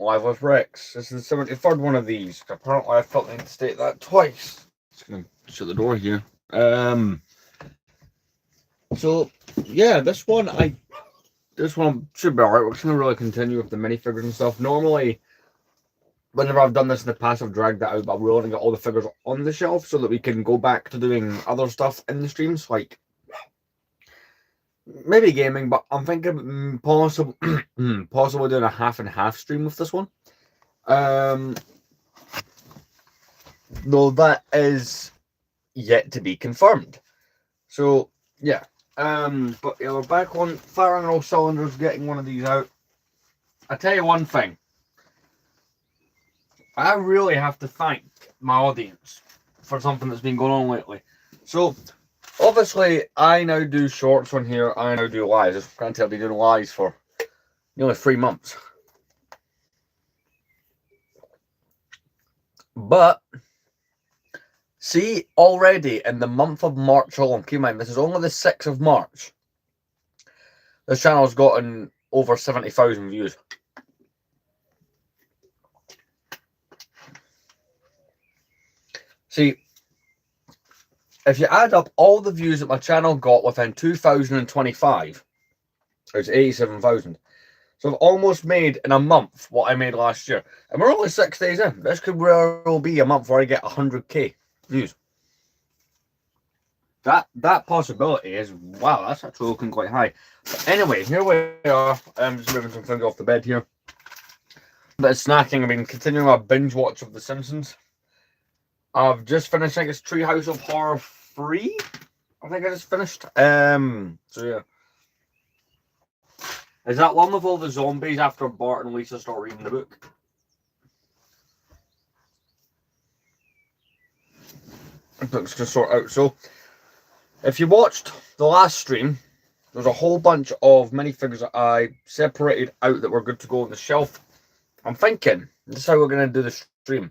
live with Rex. This is the 73rd one of these. Apparently I felt the need to state that twice. Just gonna shut the door here. So yeah, this one should be alright. We're just gonna really continue with the minifigures and stuff. Normally, whenever I've done this in the past, I've dragged that out, but we want to get all the figures on the shelf so that we can go back to doing other stuff in the streams, like maybe gaming, but I'm thinking possibly doing a half and half stream with this one. Though that is yet to be confirmed. So yeah. But yeah, we're back on firing all cylinders, getting one of these out. I tell you one thing. I really have to thank my audience for something that's been going on lately. So obviously, I now do shorts on here. I now do lives. Granted, I've been doing lives for nearly 3 months. But see, already in the month of March alone, keep in mind, this is only the 6th of March. This channel's gotten over 70,000 views. See, if you add up all the views that my channel got within 2025, there's 87,000. So I've almost made in a month what I made last year. And we're only 6 days in. This could well be a month where I get 100k views. That possibility is, wow, that's actually looking quite high. But anyway, here we are. I'm just moving some things off the bed here. Bit of snacking. I've been continuing my binge watch of The Simpsons. I've just finished, I think it's Treehouse of Horror 3. I think I just finished. So yeah. Is that one with all the zombies after Bart and Lisa start reading the book? Books to sort out. So, if you watched the last stream, there's a whole bunch of minifigures that I separated out that were good to go on the shelf. I'm thinking, this is how we're going to do the stream.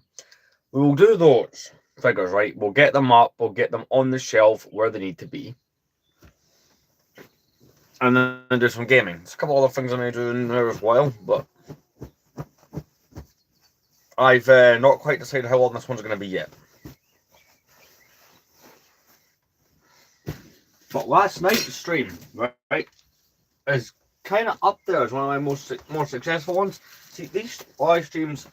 We will do those figures, right? We'll get them up, we'll get them on the shelf where they need to be. And then do some gaming. There's a couple other things I may do in there as well, but I've not quite decided how long this one's going to be yet. But last night's stream, right, is kind of up there as one of my more successful ones. See, these live streams,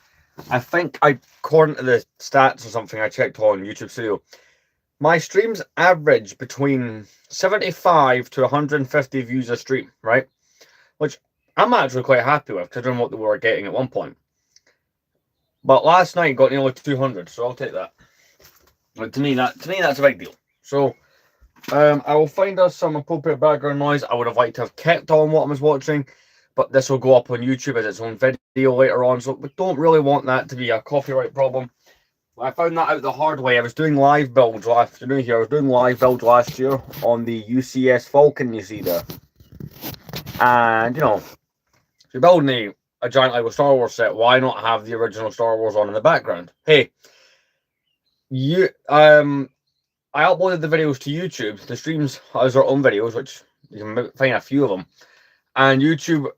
I think, according to the stats or something I checked on YouTube Studio, my streams average between 75 to 150 views a stream, right? Which I'm actually quite happy with, considering what they were getting at one point. But last night got nearly 200, so I'll take that. Like, to me, that's a big deal. So I will find us some appropriate background noise. I would have liked to have kept on what I was watching, but this will go up on YouTube as its own video later on, so we don't really want that to be a copyright problem. I found that out the hard way. I was doing live builds last year. I was doing live builds last year on the UCS Falcon, you see there. And, you know, if you're building a giant Lego Star Wars set, why not have the original Star Wars on in the background? Hey, I uploaded the videos to YouTube. The streams as their own videos, which you can find a few of them. And YouTube,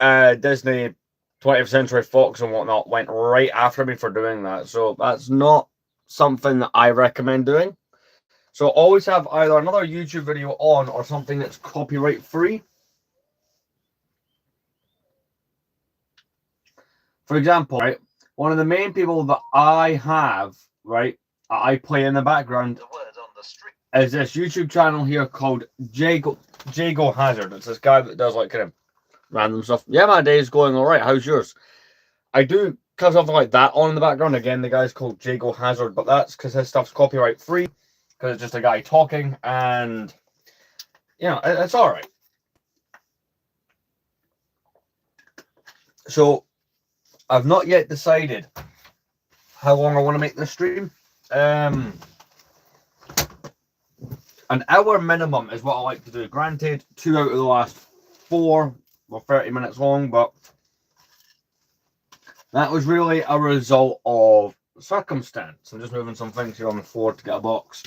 Disney, 20th Century Fox and whatnot went right after me for doing that. So that's not something that I recommend doing. So always have either another YouTube video on or something that's copyright free. For example, right, one of the main people that I have, right, I play in the background is this YouTube channel here called Jago Hazard. It's this guy that does like kind of random stuff. Yeah, my day is going all right. How's yours? I do because something like that on in the background. Again, the guy's called Jago Hazard, but that's because his stuff's copyright free. Because it's just a guy talking, and you know, it's all right. So I've not yet decided how long I want to make this stream. An hour minimum is what I like to do. Granted, 2 out of the last 4 were 30 minutes long, but that was really a result of circumstance. I'm just moving some things here on the floor to get a box.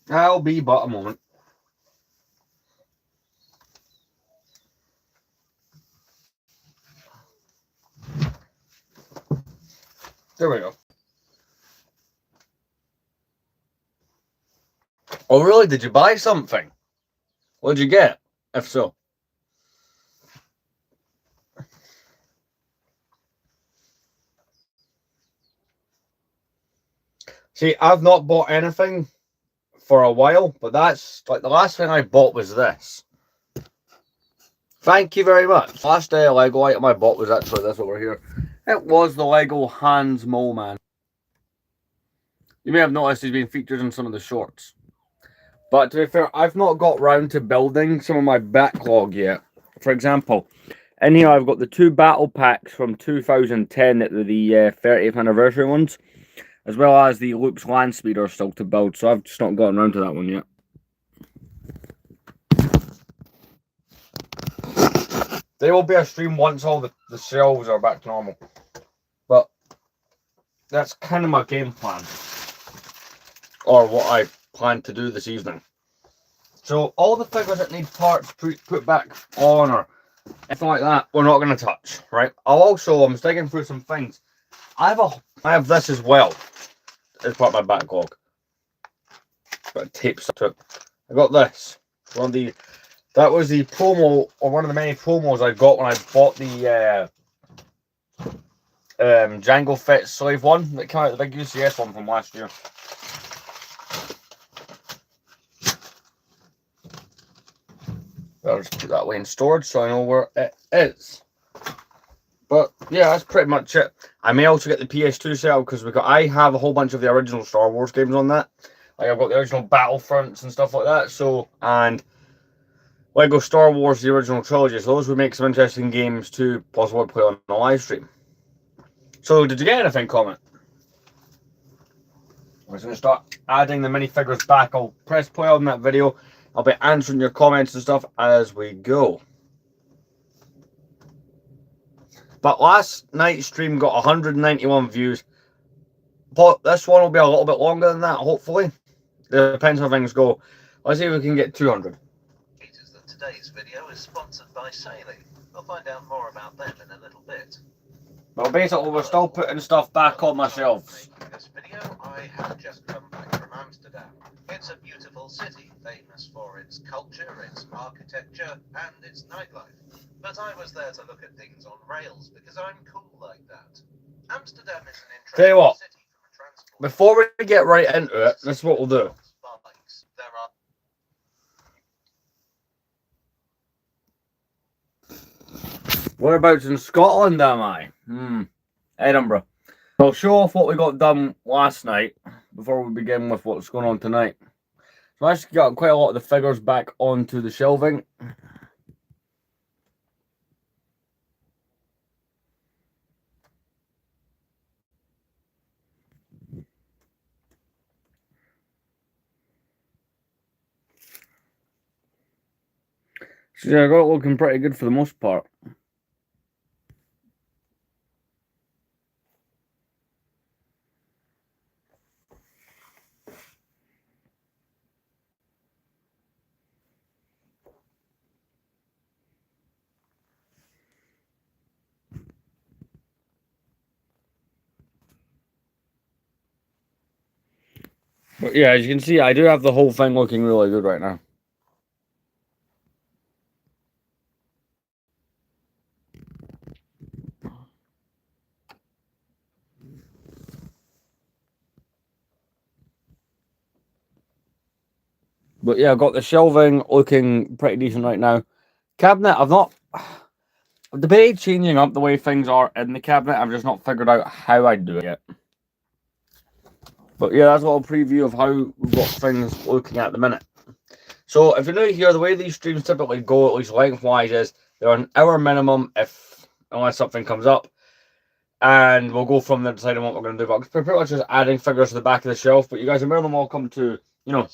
I'll be but a moment. There we go. Oh, really? Did you buy something? What did you get? If so. See, I've not bought anything for a while, but that's like the last thing I bought was this. Thank you very much. Last Lego item I bought was actually this over here. It was the Lego Hans Mole Man. You may have noticed he's been featured in some of the shorts. But to be fair, I've not got round to building some of my backlog yet. For example, in here I've got the 2 battle packs from 2010 that were the 30th anniversary ones, as well as the Luke's Land Speeder still to build, so I've just not gotten around to that one yet. There will be a stream once all the shelves are back to normal. But that's kind of my game plan. Or what I plan to do this evening. So all the figures that need parts put back on or anything like that, we're not going to touch, right? I'm digging through some things. I have this as well as part of my backlog. Got tape stuck to it. I got this. That was the promo, or one of the many promos I got when I bought the Jango Fett Slave one that came out, the big UCS one from last year. I'll just put that away in storage so I know where it is. But yeah, that's pretty much it. I may also get the PS2 set up because I have a whole bunch of the original Star Wars games on that. Like I've got the original Battlefronts and stuff like that. So, and Lego Star Wars, the original trilogy. So those would make some interesting games to possibly play on the live stream. So did you get anything, comment? I was going to start adding the minifigures back. I'll press play on that video. I'll be answering your comments and stuff as we go. But last night's stream got 191 views. But this one will be a little bit longer than that, hopefully. It depends how things go. Let's see if we can get 200. Today's video is sponsored by Sailey. We'll find out more about them in a little bit. Well, basically, we're still putting stuff back on my shelves. In this video, I have just come back from Amsterdam. It's a beautiful city, famous for its culture, its architecture, and its nightlife. But I was there to look at things on rails because I'm cool like that. Amsterdam is an interesting city from a transport. Before we get right into it, this is what we'll do. There are Whereabouts in Scotland am I? Edinburgh. I'll show off what we got done last night before we begin with what's going on tonight. So I actually got quite a lot of the figures back onto the shelving. So yeah, I got it looking pretty good for the most part. But yeah, as you can see, I do have the whole thing looking really good right now. But yeah, I've got the shelving looking pretty decent right now. Cabinet, I've debated changing up the way things are in the cabinet. I've just not figured out how I do it yet. But yeah, that's a little preview of how we've got things looking at the minute. So if you're new here, the way these streams typically go, at least lengthwise, is they're an hour minimum unless something comes up. And we'll go from there deciding what we're going to do. But we're pretty much just adding figures to the back of the shelf. But you guys are more than welcome to,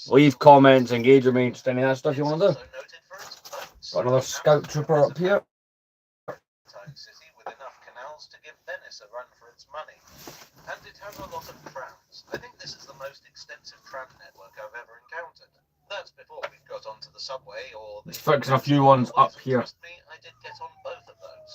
leave comments, engage with me, just any of that stuff you want to do. Got another Scout Trooper up here. City with enough canals to give Venice a run for its money. And it has a lot of trams. I think this is the most extensive tram network I've ever encountered. That's before we've got onto the subway or the... It's fixing a few ones up here. Trust me, I did get on both of those.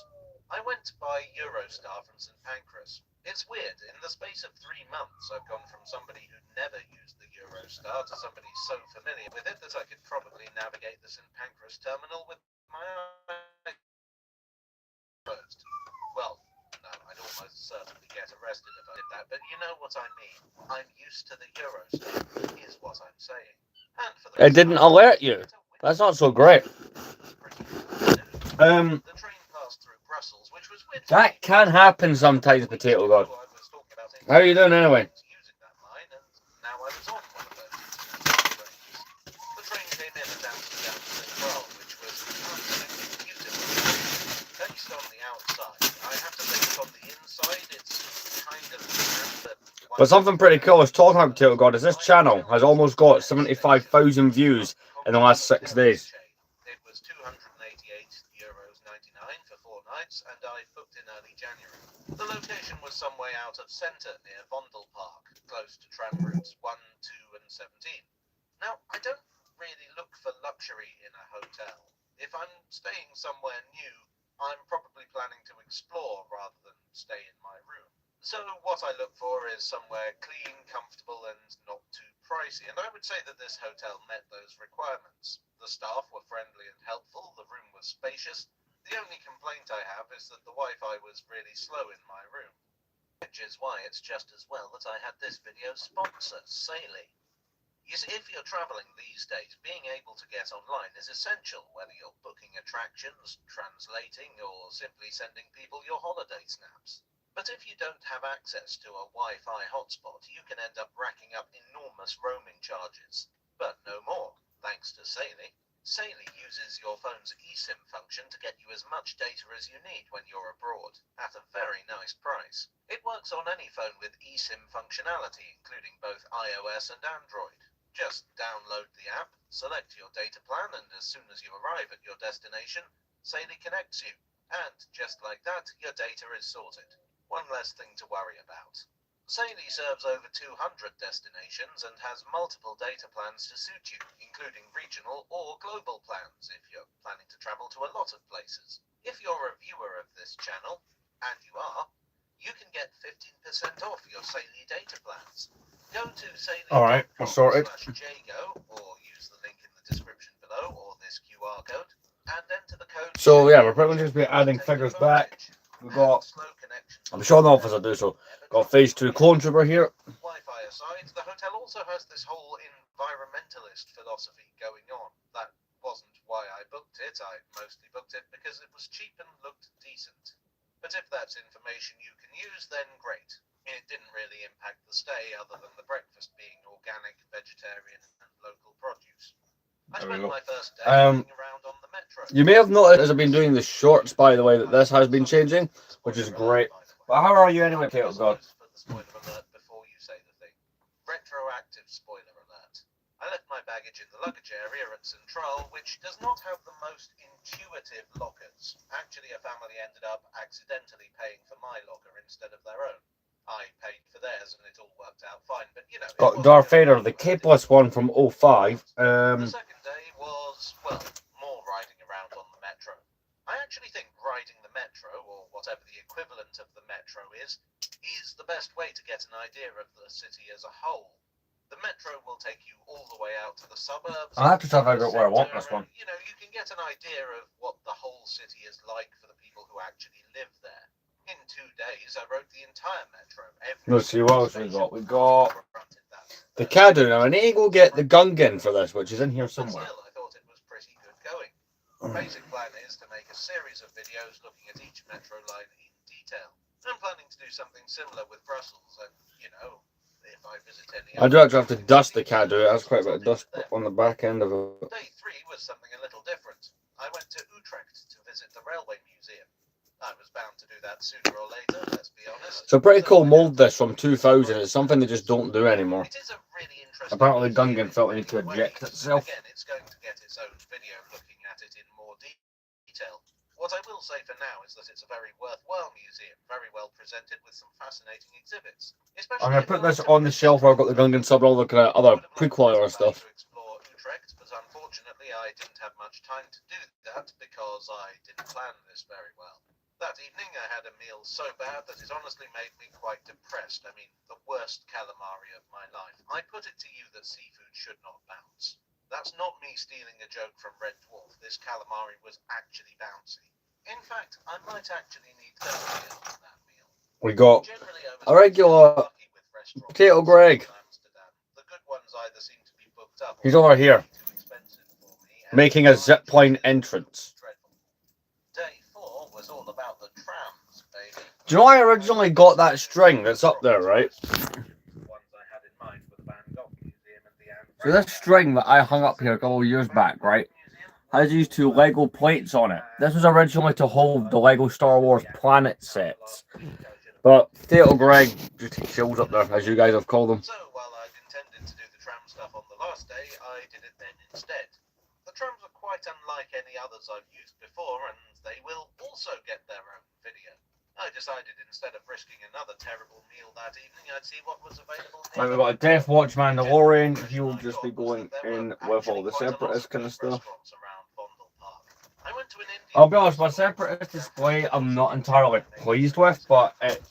I went by Eurostar from St Pancras. It's weird, in the space of 3 months I've gone from somebody who never used the Eurostar to somebody so familiar with it that I could probably navigate the St Pancras terminal with my eyes closed. Well, no, I'd almost certainly get arrested if I did that, but you know what I mean. I'm used to the Eurostar, is what I'm saying. And for the It didn't alert you. That's not so great. The train passed through Brussels, which was weird. That can happen sometimes, Potato God. How are you doing anyway? Using that line, and now I was on one of those trains. The train came in at Amsterdam Central, which was absolutely beautiful. Based on the outside, I have to say that on the inside, it's kind of But something pretty cool is talking about Potato God is this channel has almost got 75,000 views in the last 6 days. It was €288.99 for 4 nights, and I booked in early January. The location was some way out of centre near Vondel Park, close to tram routes 1, 2 and 17. Now, I don't really look for luxury in a hotel. If I'm staying somewhere new, I'm probably planning to explore rather than stay in my room. So what I look for is somewhere clean, comfortable and not too pricey, and I would say that this hotel met those requirements. The staff were friendly and helpful, the room was spacious. The only complaint I have is that the Wi-Fi was really slow in my room. Which is why it's just as well that I had this video sponsor, Saily. You see, if you're travelling these days, being able to get online is essential, whether you're booking attractions, translating, or simply sending people your holiday snaps. But if you don't have access to a Wi-Fi hotspot, you can end up racking up enormous roaming charges. But no more, thanks to Saily. Saily uses your phone's eSIM function to get you as much data as you need when you're abroad, at a very nice price. It works on any phone with eSIM functionality, including both iOS and Android. Just download the app, select your data plan, and as soon as you arrive at your destination, Saily connects you. And just like that, your data is sorted. One less thing to worry about. Saily serves over 200 destinations and has multiple data plans to suit you, including regional or global plans if you're planning to travel to a lot of places. If you're a viewer of this channel, and you are, you can get 15% off your Saily data plans. Go to Saily.com/Jago or use the link in the description below or this QR code and enter the code. So yeah, we're pretty much just be adding figures back. We've got, I'm showing off as I do so, got phase 2 clone trooper here. Wi-Fi aside, the hotel also has this whole environmentalist philosophy going on. That wasn't why I booked it. I mostly booked it because it was cheap and looked decent. But if that's information you can use, then great. It didn't really impact the stay other than the breakfast being organic, vegetarian and local produce. I spent my first day moving around on the metro. You may have noticed as I've been doing the shorts, by the way, that this has been changing, which is great. But how are you anyway, Potato God? Spoiler alert before you say the thing. Retroactive spoiler alert. I left my baggage in the luggage area at Central, which does not have the most intuitive lockers. Actually, a family ended up accidentally paying for my locker instead of their own. I paid for theirs and it all worked out fine, but you know... Got Darth Vader, the K Plus one from 05. The second day was, well, more riding around on the metro. I actually think riding the metro, or whatever the equivalent of the metro is the best way to get an idea of the city as a whole. The metro will take you all the way out to the suburbs. I have to try to figure out where I want this one. You know, you can get an idea of what the whole city is like for the people who actually live there. In 2 days, I rode the entire metro. Let's see what else we got. We got the Caddo. Now I need to go get the Gungan for this, which is in here somewhere. Still, I thought it was pretty good going. The basic plan is to make a series of videos looking at each metro line in detail. I'm planning to do something similar with Brussels, and you know, if I visit any. I do actually have to dust the Caddo. It has quite a bit of dust on the back end of it. Day 3 was something a little different. I went to Utrecht to visit the railway museum. I was bound to do that sooner or later, let's be honest. So pretty cool mold this from 2000. It's something they just don't do anymore. It is a really interesting Apparently Gungan felt the need to eject itself. Again, it's going to get its own video looking at it in more detail. What I will say for now is that it's a very worthwhile museum, very well presented with some fascinating exhibits. I'm going to put this on the shelf where I've got the Gungan sub and all the kind of other prequel era stuff. To explore Utrecht, Unfortunately, I didn't have much time to do that because I didn't plan this very well. That evening, I had a meal so bad that it honestly made me quite depressed. I mean, the worst calamari of my life. I put it to you that seafood should not bounce. That's not me stealing a joke from Red Dwarf. This calamari was actually bouncy. In fact, I might actually need therapy after that meal. We got Generally, I was a regular lucky with restaurants Potato in Greg. Amsterdam. The good ones either seem to be booked up. He's over here, too expensive for me, and making a my zipline choices entrance. were dreadful. Day 4 was all about the trams, baby. Do you know I originally got that string that's up there, right? The ones I had in mind were the Van Gogh Museum and the Anne So this Frank string that I hung up here a couple of years back, right, has these two Lego plates on it. This was originally to hold the Lego Star Wars planet sets. But Potato Greg just chills up there, as you guys have called him. So while I'd intended to do the tram stuff on the last day, I did it then instead. The trams are quite unlike any others I've used before, and they will also get their own video. I decided instead of risking another terrible meal that evening, I'd see what was available Right, we've nearby. got a Death Watch Mandalorian. He will just be going in with all the Separatist kind of stuff. I'll be honest, my Separatist display I'm not entirely pleased with, but it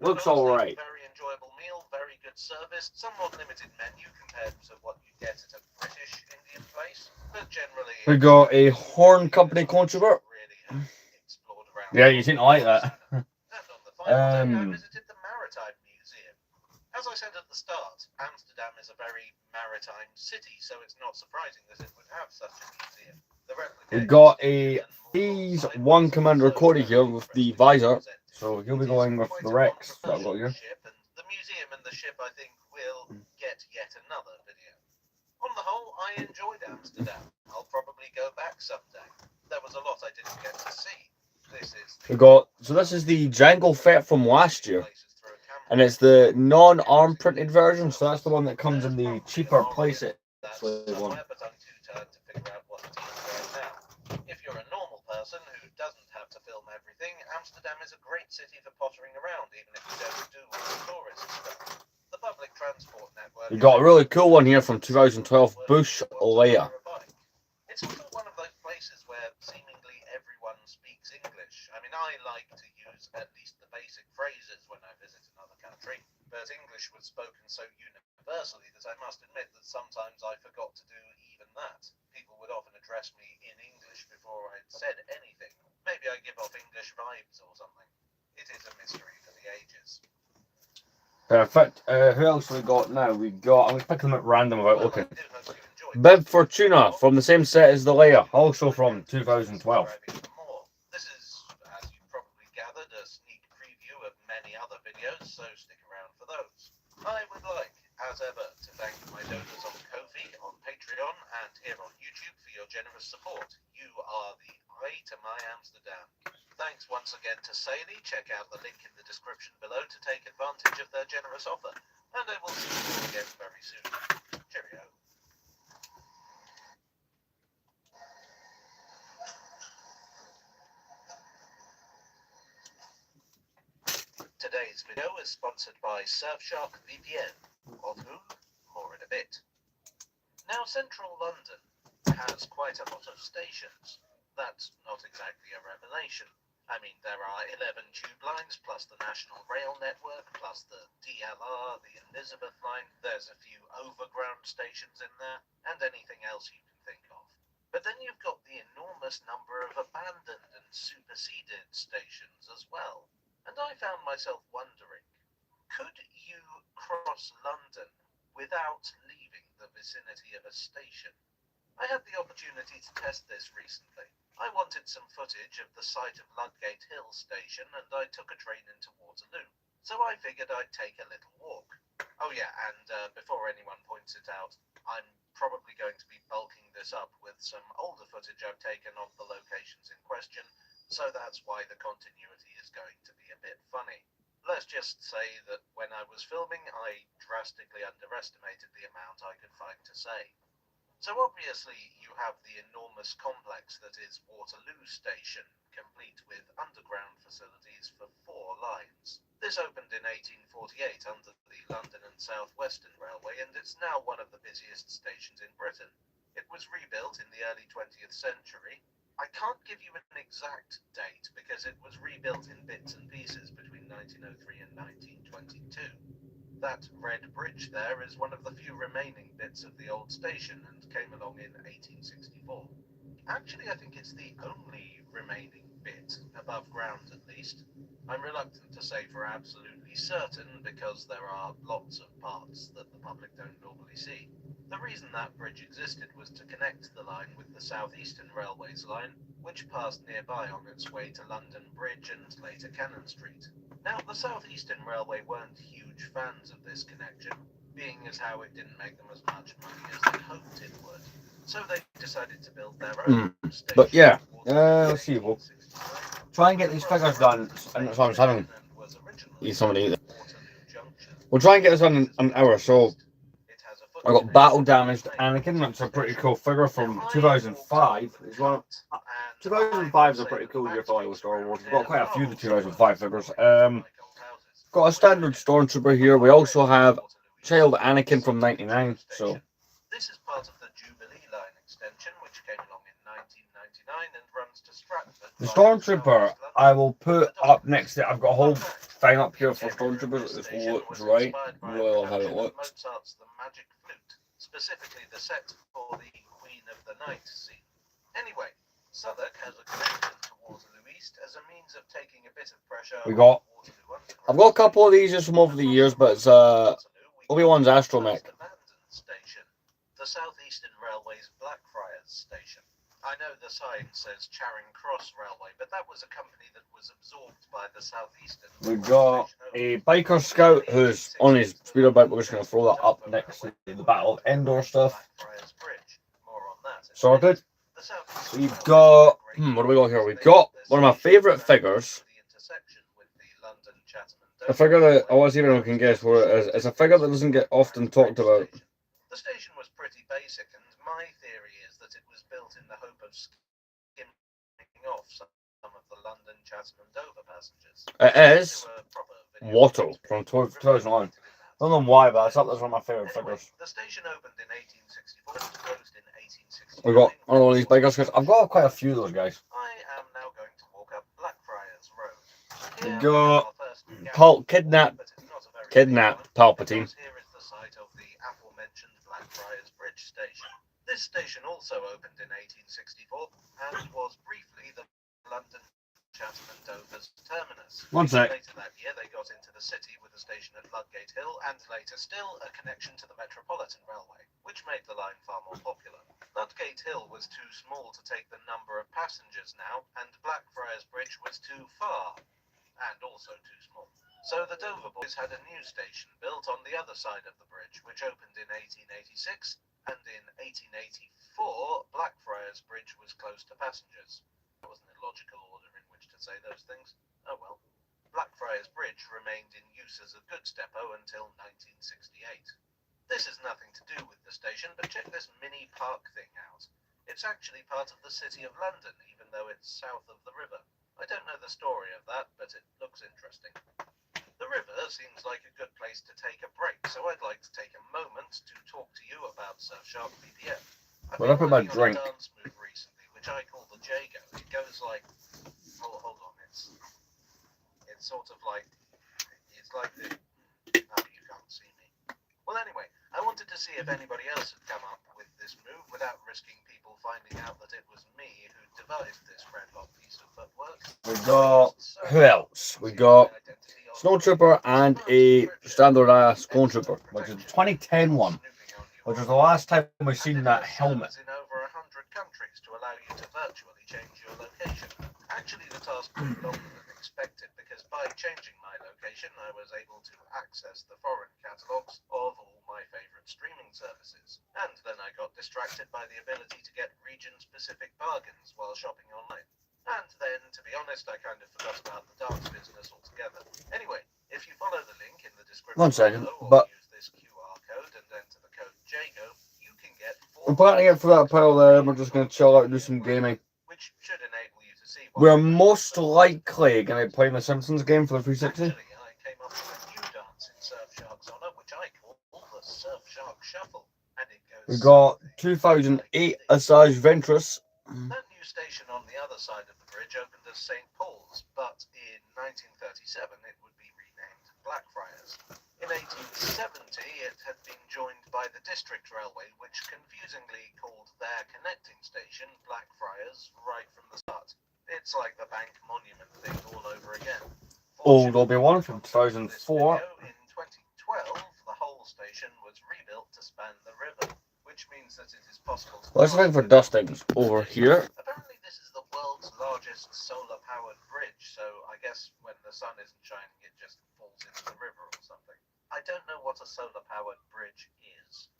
looks alright. Very enjoyable meal, very good service, somewhat limited menu compared to what you get at a British Indian place, but generally We got a Horn Company controver. really explored around. Yeah, you seem to like that. And on the final day, I visited the Maritime Museum. As I said at the start, Amsterdam is a very maritime city, so it's not surprising that it would have such a museum. We've got a Phase 1 Commander Cody here with the visor, so he'll be going with the Rex that I've got here. The museum and the ship, I think, will get yet another video. On the whole, I enjoyed Amsterdam. I'll probably go back someday. There was a lot I didn't get to see. This is the Jango Fett from last year, and it's the non-arm printed version, so that's the one that comes in the cheaper playset one. But I'm too tired to figure out what it is right now. If you're a normal person who doesn't have to film everything, Amsterdam is a great city for pottering around, even if you don't do all the tourist stuff. The public transport network. We got a really cool one here from 2012, Bush Leia. It's also one of those places where seemingly everyone speaks English. I mean, I like to use at least the basic phrases when I visit another country, but English was spoken so universally that I must admit that sometimes I forgot to do even that. People would often address me in English before I'd said anything. Maybe I give off English vibes or something. It is a mystery for the ages. Perfect. Who else we got now? I'm going to pick them at random without looking. Bib Fortuna from the same set as the Leia, also from 2012. This is, as you probably gathered, a sneak preview of many other videos, so stick around for those. I would like, as ever, to thank my donors on Ko-fi, on Patreon, and here on YouTube for your generous support. You are the eye to my Amsterdam. Thanks once again to Saley. Check out the link in the description below to take advantage of their generous offer. And I will see you again very soon. Cheerio. Today's video is sponsored by Surfshark VPN. Of whom? More in a bit. Now, central London has quite a lot of stations. That's not exactly a revelation. I mean, there are 11 tube lines, plus the National Rail Network, plus the DLR, the Elizabeth line. There's a few overground stations in there, and anything else you can think of. But then you've got the enormous number of abandoned and superseded stations as well. And I found myself wondering, could you cross London without leaving the vicinity of a station? I had the opportunity to test this recently. I wanted some footage of the site of Ludgate Hill station, and I took a train into Waterloo. So I figured I'd take a little walk. Oh yeah, and before anyone points it out, I'm probably going to be bulking this up with some older footage I've taken of the locations in question, so that's why the continuity is going to be a bit funny. Let's just say that when I was filming, I drastically underestimated the amount I could find to say. So obviously you have the enormous complex that is Waterloo Station, complete with underground facilities for 4 lines. This opened in 1848 under the London and South Western Railway, and it's now one of the busiest stations in Britain. It was rebuilt in the early 20th century. I can't give you an exact date because it was rebuilt in bits and pieces between 1903 and 1922. That red bridge there is one of the few remaining bits of the old station and came along in 1864. Actually, I think it's the only remaining bit, above ground at least. I'm reluctant to say for absolutely certain because there are lots of parts that the public don't normally see. The reason that bridge existed was to connect the line with the South Eastern Railway's line, which passed nearby on its way to London Bridge and later Cannon Street. Now, the South Eastern Railway weren't huge fans of this connection, being as how it didn't make them as much money as they hoped it would. So they decided to build their own station. But yeah, let's see. We'll try and get these figures done. And that's what I'm having. Eat somebody. We'll try and get this done in an hour. So I got Battle Damaged Anakin. That's a pretty cool figure from 2005. It's one. 2005 is a pretty cool year for Star Wars. We've got quite a few of the 2005 figures. Got a standard Stormtrooper here. We also have Child Anakin from '99. So this is part of the Jubilee line extension, which came along in 1999 and runs to Stratford. the Stormtrooper I will put up next to it. I've got a whole thing up here for Stormtroopers. This looks right. I really love how it looks. Mozart's The Magic Flute, specifically the set for the Queen of the Night scene. Anyway, Southwark has a connection to Waterloo East as a means of taking a bit of pressure. I've got a couple of these just from over the years, but it's Obi-Wan's Astromech. Station, the South Eastern Railway's Blackfriars Station. I know the sign says Charing Cross Railway, but that was a company that was absorbed by the South Eastern. We've got a biker scout who's on his speeder bike. We're just going to throw that up next to the Battle of Endor stuff. Sorted. We've got, what do we got here? We've got one of my favourite figures. A figure that I wasn't even can guess what it is. It's a figure that doesn't get often talked about. The station was pretty basic, and my theory is that it was built in the hope of skimming off some of the London, Chatham and Dover passengers. It is Watto from 2009. I don't know why, but it's up there as one of my favourite figures. The station opened in 1864 and closed in 1869. We've got one of these bikers. I've got quite a few of those guys. I am now going to walk up Blackfriars Road. We've got kidnapped Palpatine. Here is the site of the aforementioned Blackfriars Bridge station. This station also opened in 1864 and was briefly the London, Chatham and Dover's terminus. One sec. Later that year they got into the city with a station at Ludgate Hill and later still a connection to the Metropolitan Railway, which made the line far more popular. Ludgate Hill was too small to take the number of passengers now, and Blackfriars Bridge was too far and also too small. So the Dover boys had a new station built on the other side of the bridge, which opened in 1886, and in 1884, Blackfriars Bridge was closed to passengers. That wasn't a logical order in which to say those things. Oh well. Blackfriars Bridge remained in use as a goods depot until 1968. This has nothing to do with the station, but check this mini park thing out. It's actually part of the City of London, even though it's south of the river. I don't know the story of that, but it looks interesting. The river seems like a good place to take a break, so I'd like to take a moment to talk to you about Surfshark VPN. I've What been about working on drink? a dance move recently, which I call the Jago. It goes like, hold on, it's sort of like, it's like the, oh, you can't see me. Well, anyway, I wanted to see if anybody else had come up with this move without risking people finding out that it was me who devised this red hot piece of footwork. We got, who else? We got Snowtrooper and a standard Snowtrooper, which is the 2010 one, which was the last time we've seen that helmet. In over 100 countries to allow you to virtually change your location. Actually, the task took longer than expected because by changing my location, I was able to access the foreign catalogues of all my favourite streaming services. And then I got distracted by the ability to get region-specific bargains while shopping online. And then, to be honest, I kind of forgot about the dance business altogether. Anyway, if you follow the link in the description 1 second, below, or but use this QR code and enter the code JAGO, you can get we're planning it for that pile there. We're just going to chill out and do some gaming. which should enable you to see We're most likely going to be playing the Simpsons game for the 360. Actually, I came up with a new dance in Surfshark's honour, which I call the Surfshark Shuffle. and it goes. We got something 2008 Assage Ventress. That new station on the other side of the bridge opened as St. Paul's, but in 1937 it would be renamed Blackfriars. In 1870 it had been joined by the District Railway, which confusingly called their connecting station Blackfriars right from the start. It's like the Bank Monument thing all over again. Old Obi-Wan from Fortunately, 2004. in 2012, the whole station was rebuilt to span the river, which means that it is possible to... Let's look for dustings over here. Apparently this is the world's largest solar-powered bridge, so I guess when the sun isn't shining it just falls into the river or something. I don't know what a solar-powered bridge is.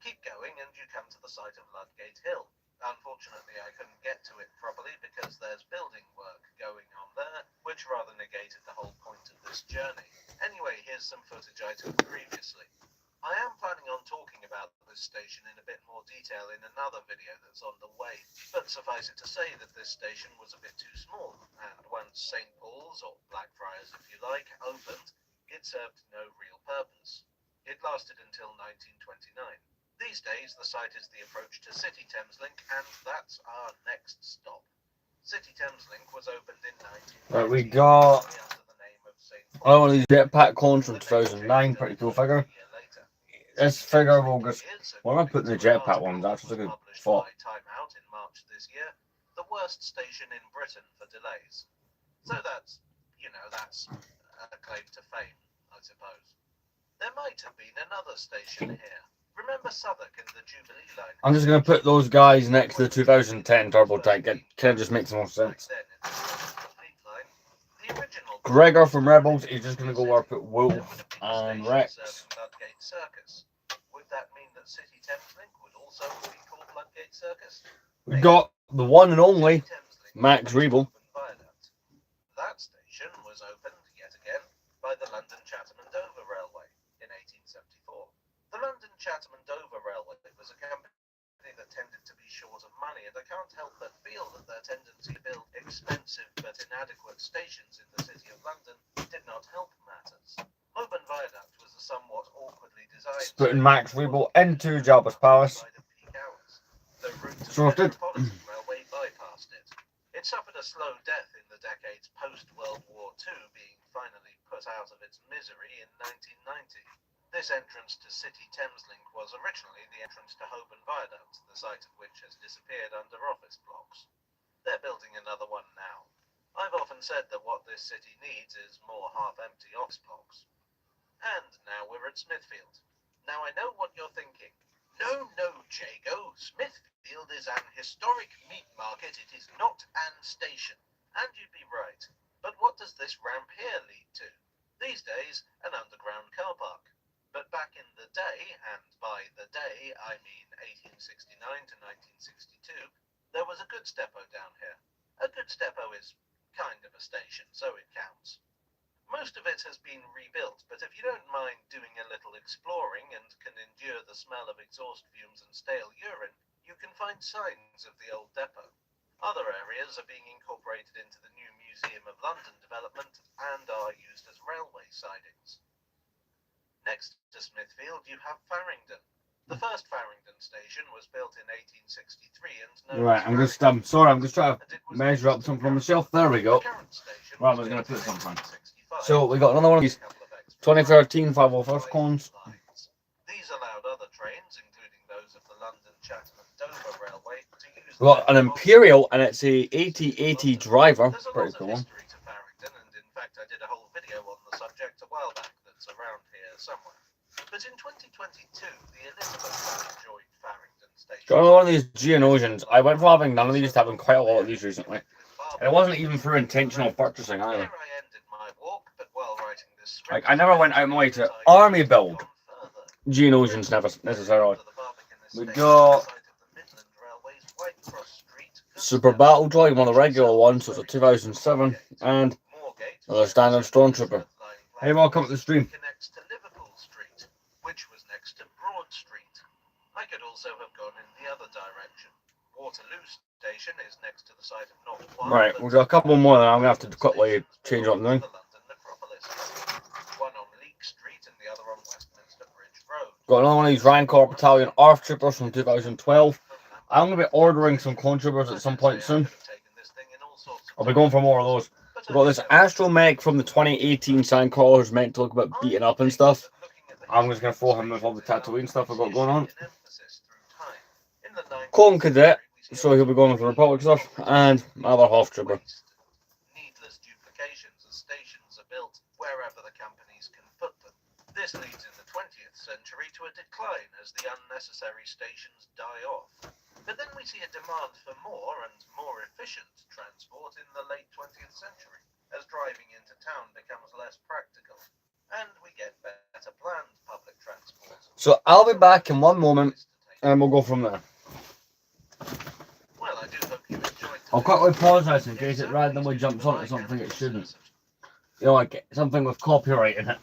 Keep going and you come to the site of Ludgate Hill. Unfortunately, I couldn't get to it properly because there's building work going on there, which rather negated the whole point of this journey. Anyway, here's some footage I took previously. I am planning on talking about this station in a bit more detail in another video that's on the way, but suffice it to say that this station was a bit too small, and once St. Paul's, or Blackfriars if you like, opened, it served no real purpose. It lasted until 1929. These days, the site is the approach to City Thameslink, and that's our next stop. City Thameslink was opened in 1990. Right, we got under the name of St. another one of these jetpack clones from 2009. Pretty cool figure. This figure will just... What am I putting the jetpack one? That's just a good thought. Time Out in March this year, the worst station in Britain for delays. So that's, that's a claim to fame, I suppose. There might have been another station here. Remember Southwark and the Jubilee line? I'm just going to put those guys next to the 2010 turbo tank. It kind of just makes more sense. Gregor from Rebels, he's just going to go where I put Wolf and Rex. Would that mean that City Thameslink would also be called Ludgate Circus? We've got the one and only Max Rebo. That station was opened yet again by the London Chatham and Dover Railway in 1874. The London Chatham and Dover Railway was a company that tended to be short of money, and I can't help but feel that their tendency to build expensive but inadequate stations in the City of London did not help matters. Holborn Viaduct was a somewhat awkwardly designed... Putting Max Rebo into Jabba's Palace. The route to Sorted. the Metropolitan Railway bypassed it. It suffered a slow death in the decades post-World War II, being finally put out of its misery in 1990. This entrance to City Thameslink was originally the entrance to Holborn Viaduct, the site of which has disappeared under office blocks. They're building another one now. I've often said that what this city needs is more half-empty office blocks. And now we're at Smithfield. Now I know what you're thinking. No, Jago. Smithfield is an historic meat market. It is not an station. And you'd be right. But what does this ramp here lead to? These days, an underground car park. But back in the day, and by the day I mean 1869 to 1962, there was a goods depot down here. A goods depot is kind of a station, so it counts. Most of it has been rebuilt, but if you don't mind doing a little exploring and can endure the smell of exhaust fumes and stale urine, you can find signs of the old depot. Other areas are being incorporated into the new Museum of London development and are used as railway sidings. Next to Smithfield, you have Farringdon. The first Farringdon station was built in 1863 and known Right, I'm just trying to measure up something on the shelf. There we go. Right, I was going to put something. So we got another one of these 2013 501st cones. These allowed other trains, including those of the London Chatham and Dover Railway, to use... We got an Imperial and it's a 8080 driver. Pretty cool one. History to Farringdon, and in fact I did a whole video on the subject a while back that's around here somewhere. But in 2022, the Elizabeth line joined Farringdon Station. Got another one of these Geonosians. I went from having none of these to having quite a lot of these recently. And it wasn't even through intentional purchasing either. Here I ended my walk, but while writing this script, Like, I never went out of my way to army build Geonosians necessarily. We got Super Battle Droid, one of the regular ones, so it's a 2007, and another standard Stormtrooper. Hey, welcome to the stream. Connects to Liverpool Street, which was next to Broad Street. I could also have gone in the other direction. Waterloo Station is next to the site of Knott One. Right, we've got a couple more that I'm going to have to quickly change up now. The London Necropolis. One on Leek Street and the other on Westminster Bridge Road. Got another one of these Rancor Battalion Earth Troopers from 2012. I'm going to be ordering some clone troopers at some point soon. I'll be going for more of those. We've got this Astromech from the 2018 Sandcrawlers, meant to look a bit beaten up and stuff. I'm just going to throw him with all the Tatooine stuff I've got going on. Clone Cadet, so he'll be going with the Republic stuff, and another Hoth Trooper. Needless duplications as stations are built wherever the companies can put them. This leads in the 20th century to a decline as the unnecessary stations die off. But then we see a demand for more and more efficient transport in the late 20th century, as driving into town becomes less practical, and we get better planned public transport. So I'll be back in one moment, and we'll go from there. Well, I do hope you enjoyed. I'll quickly pause this in case it randomly jumps onto something it shouldn't. You know, like something with copyright in it.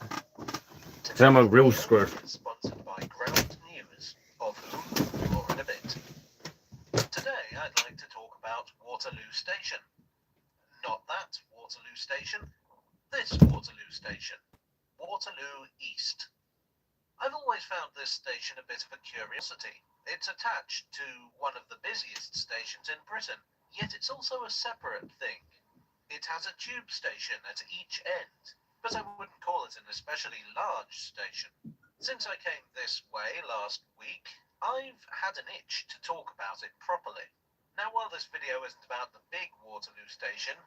So I'm a real screw. Sponsored by Ground News, of whom more in a bit. Today I'd like to talk about Waterloo Station. Not that Waterloo Station, this Waterloo Station. Waterloo East. I've always found this station a bit of a curiosity. It's attached to one of the busiest stations in Britain, yet it's also a separate thing. It has a tube station at each end, but I wouldn't call it an especially large station. Since I came this way last week, I've had an itch to talk about it properly. Now, while this video isn't about the big Waterloo Station,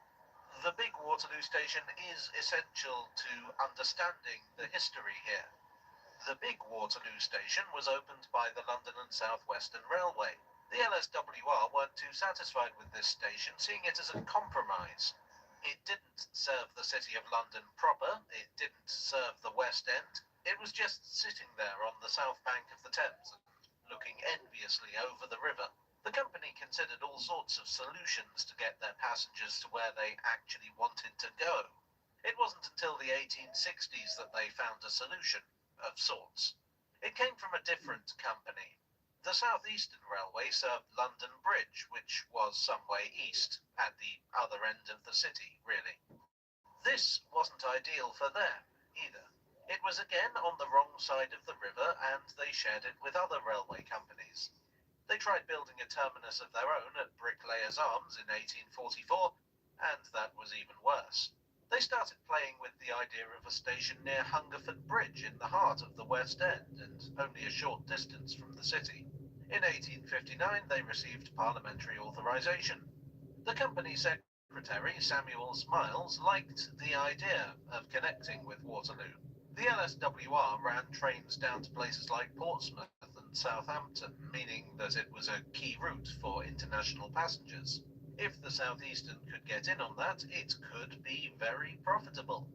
the big Waterloo Station is essential to understanding the history here. The big Waterloo Station was opened by the London and South Western Railway. The LSWR weren't too satisfied with this station, seeing it as a compromise. It didn't serve the City of London proper, it didn't serve the West End, it was just sitting there on the south bank of the Thames, looking enviously over the river. The company considered all sorts of solutions to get their passengers to where they actually wanted to go. It wasn't until the 1860s that they found a solution. Of sorts. It came from a different company. The South Eastern Railway served London Bridge, which was some way east, at the other end of the city, really. This wasn't ideal for them, either. It was again on the wrong side of the river, and they shared it with other railway companies. They tried building a terminus of their own at Bricklayers Arms in 1844, and that was even worse. They started playing with the idea of a station near Hungerford Bridge in the heart of the West End and only a short distance from the city. In 1859 they received parliamentary authorization. The company secretary, Samuel Smiles, liked the idea of connecting with Waterloo. The LSWR ran trains down to places like Portsmouth and Southampton, meaning that it was a key route for international passengers. If the South Eastern could get in on that, it could be very profitable.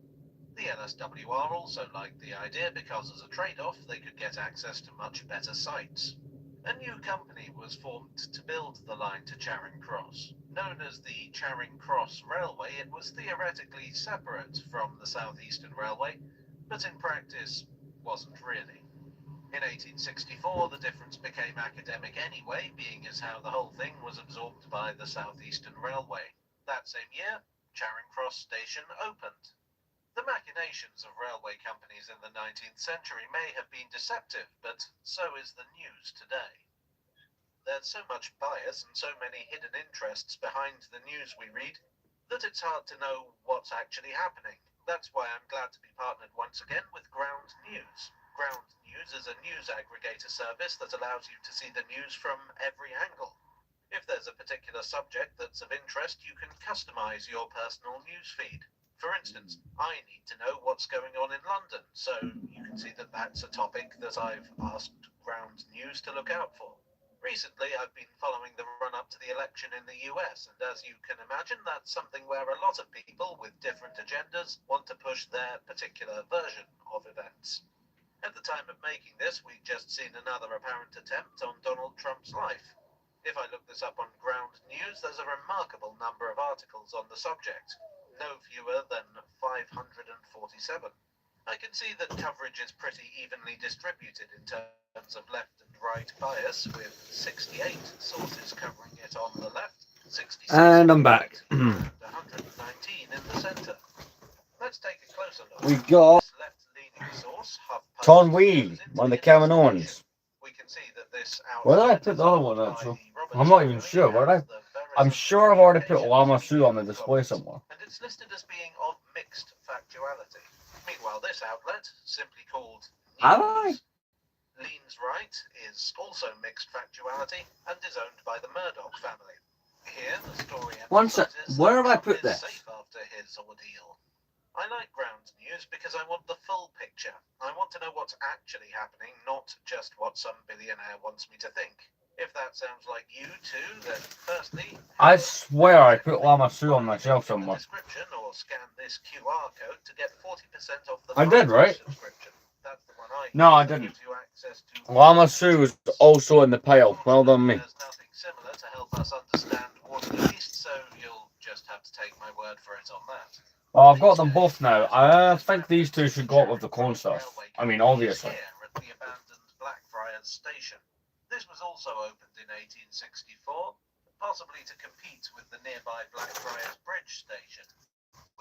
The LSWR also liked the idea because as a trade-off they could get access to much better sites. A new company was formed to build the line to Charing Cross. Known as the Charing Cross Railway, it was theoretically separate from the South Eastern Railway, but in practice wasn't really. In 1864, the difference became academic anyway, being as how the whole thing was absorbed by the South Eastern Railway. That same year, Charing Cross Station opened. The machinations of railway companies in the 19th century may have been deceptive, but so is the news today. There's so much bias and so many hidden interests behind the news we read that it's hard to know what's actually happening. That's why I'm glad to be partnered once again with Ground News. Ground News is a news aggregator service that allows you to see the news from every angle. If there's a particular subject that's of interest, you can customize your personal news feed. For instance, I need to know what's going on in London, so you can see that that's a topic that I've asked Ground News to look out for. Recently, I've been following the run-up to the election in the US, and as you can imagine, that's something where a lot of people with different agendas want to push their particular version of events. At the time of making this, we'd just seen another apparent attempt on Donald Trump's life. If I look this up on Ground News, there's a remarkable number of articles on the subject, no fewer than 547. I can see that coverage is pretty evenly distributed in terms of left and right bias, with 68 sources covering it on the left, 66 And I'm back. and 119 in the centre. Let's take a closer look. We got This left-leaning source, HuffPost, Tonwi, goes into one of the the Kevin investigation. Owens. We can see that this Where did I outlet put is the other owned one by actually? the Robert I'm not even family sure. Where and did I? the I'm Verizon sure I've already put Communications Llama Sue on the Community display Comments, somewhere. and it's listed as being of mixed factuality. Meanwhile, this outlet, simply called Have I? News, leans right, is also mixed factuality, and is owned by the Murdoch family. Here, the story One sec. emphasizes Where have I that Trump put is this? safe after his ordeal. I like ground news because I want the full picture. I want to know what's actually happening, not just what some billionaire wants me to think. If that sounds like you too, then firstly, I swear I put Llama Sue on my shelf in the somewhere. description or scan this QR code to get 40% off the I did, right? subscription. That's the one I No, I use that didn't. gives you access to Llama Sue is also in the pile. Well done, me. There's nothing similar to help us understand Waterloo East, so you'll just have to take my word for it on that. Well, I've got them both now. I think these two should go up with the clone stuff. I mean, obviously. Here at the abandoned Blackfriars Station. This was also opened in 1864, possibly to compete with the nearby Blackfriars Bridge Station,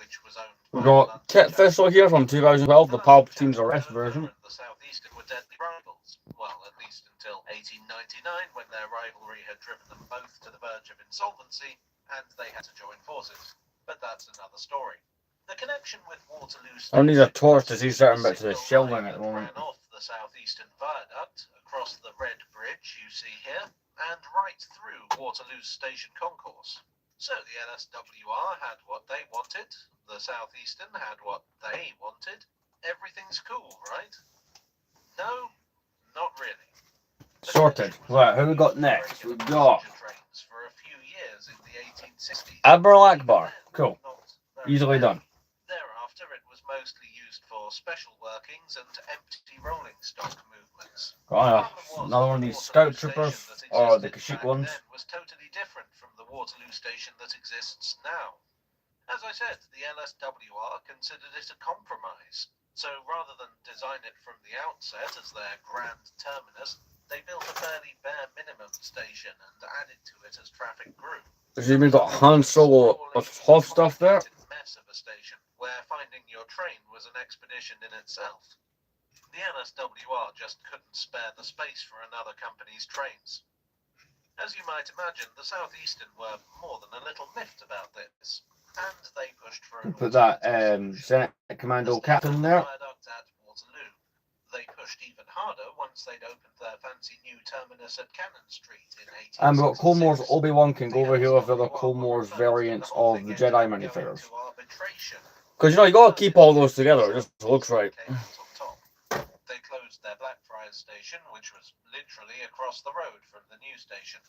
which was owned We've by got Kit Thistle here from 2012, the Palpatine's Arrest version. and the Southeastern were deadly rivals. Well, at least until 1899, when their rivalry had driven them both to the verge of insolvency, and they had to join forces. But that's another story. The connection with Waterloo Station. I need a torch to see certain bits of the shelving at the moment. Ran off the Southeastern Viaduct, across the Red Bridge you see here, and right through Waterloo's station concourse. So the LSWR had what they wanted, the Southeastern had what they wanted. Everything's cool, right? No, not really. Sorted. Right, who we got next? We've got Trains for a few years in the 1860s. Admiral Akbar. Cool. Easily done. Thereafter, it was mostly used for special workings and empty rolling stock movements. Another one of these Scout Troopers, or the Kashyyyk ones. Was totally different from the Waterloo Station that exists now. As I said, the LSWR considered it a compromise. So rather than design it from the outset as their grand terminus, they built a fairly bare minimum station and added to it as traffic grew. So you've even got Han Solo of Hoth stuff there. Mess of a station where finding your train was an expedition in itself. The LSWR just couldn't spare the space for another company's trains. As you might imagine, the Southeastern were more than a little miffed about this, and they pushed for an Put that Senate Commando Captain there. At Waterloo. They pushed even harder once they'd opened their fancy new terminus at Cannon Street in 1866. And we've got Colmore's Obi-Wan can go over here with other Colmore's variants of the Jedi minifigures. Because, you know, you gotta keep all those together, it just looks right. They closed their Blackfriars Station, which was literally across the road from the new station.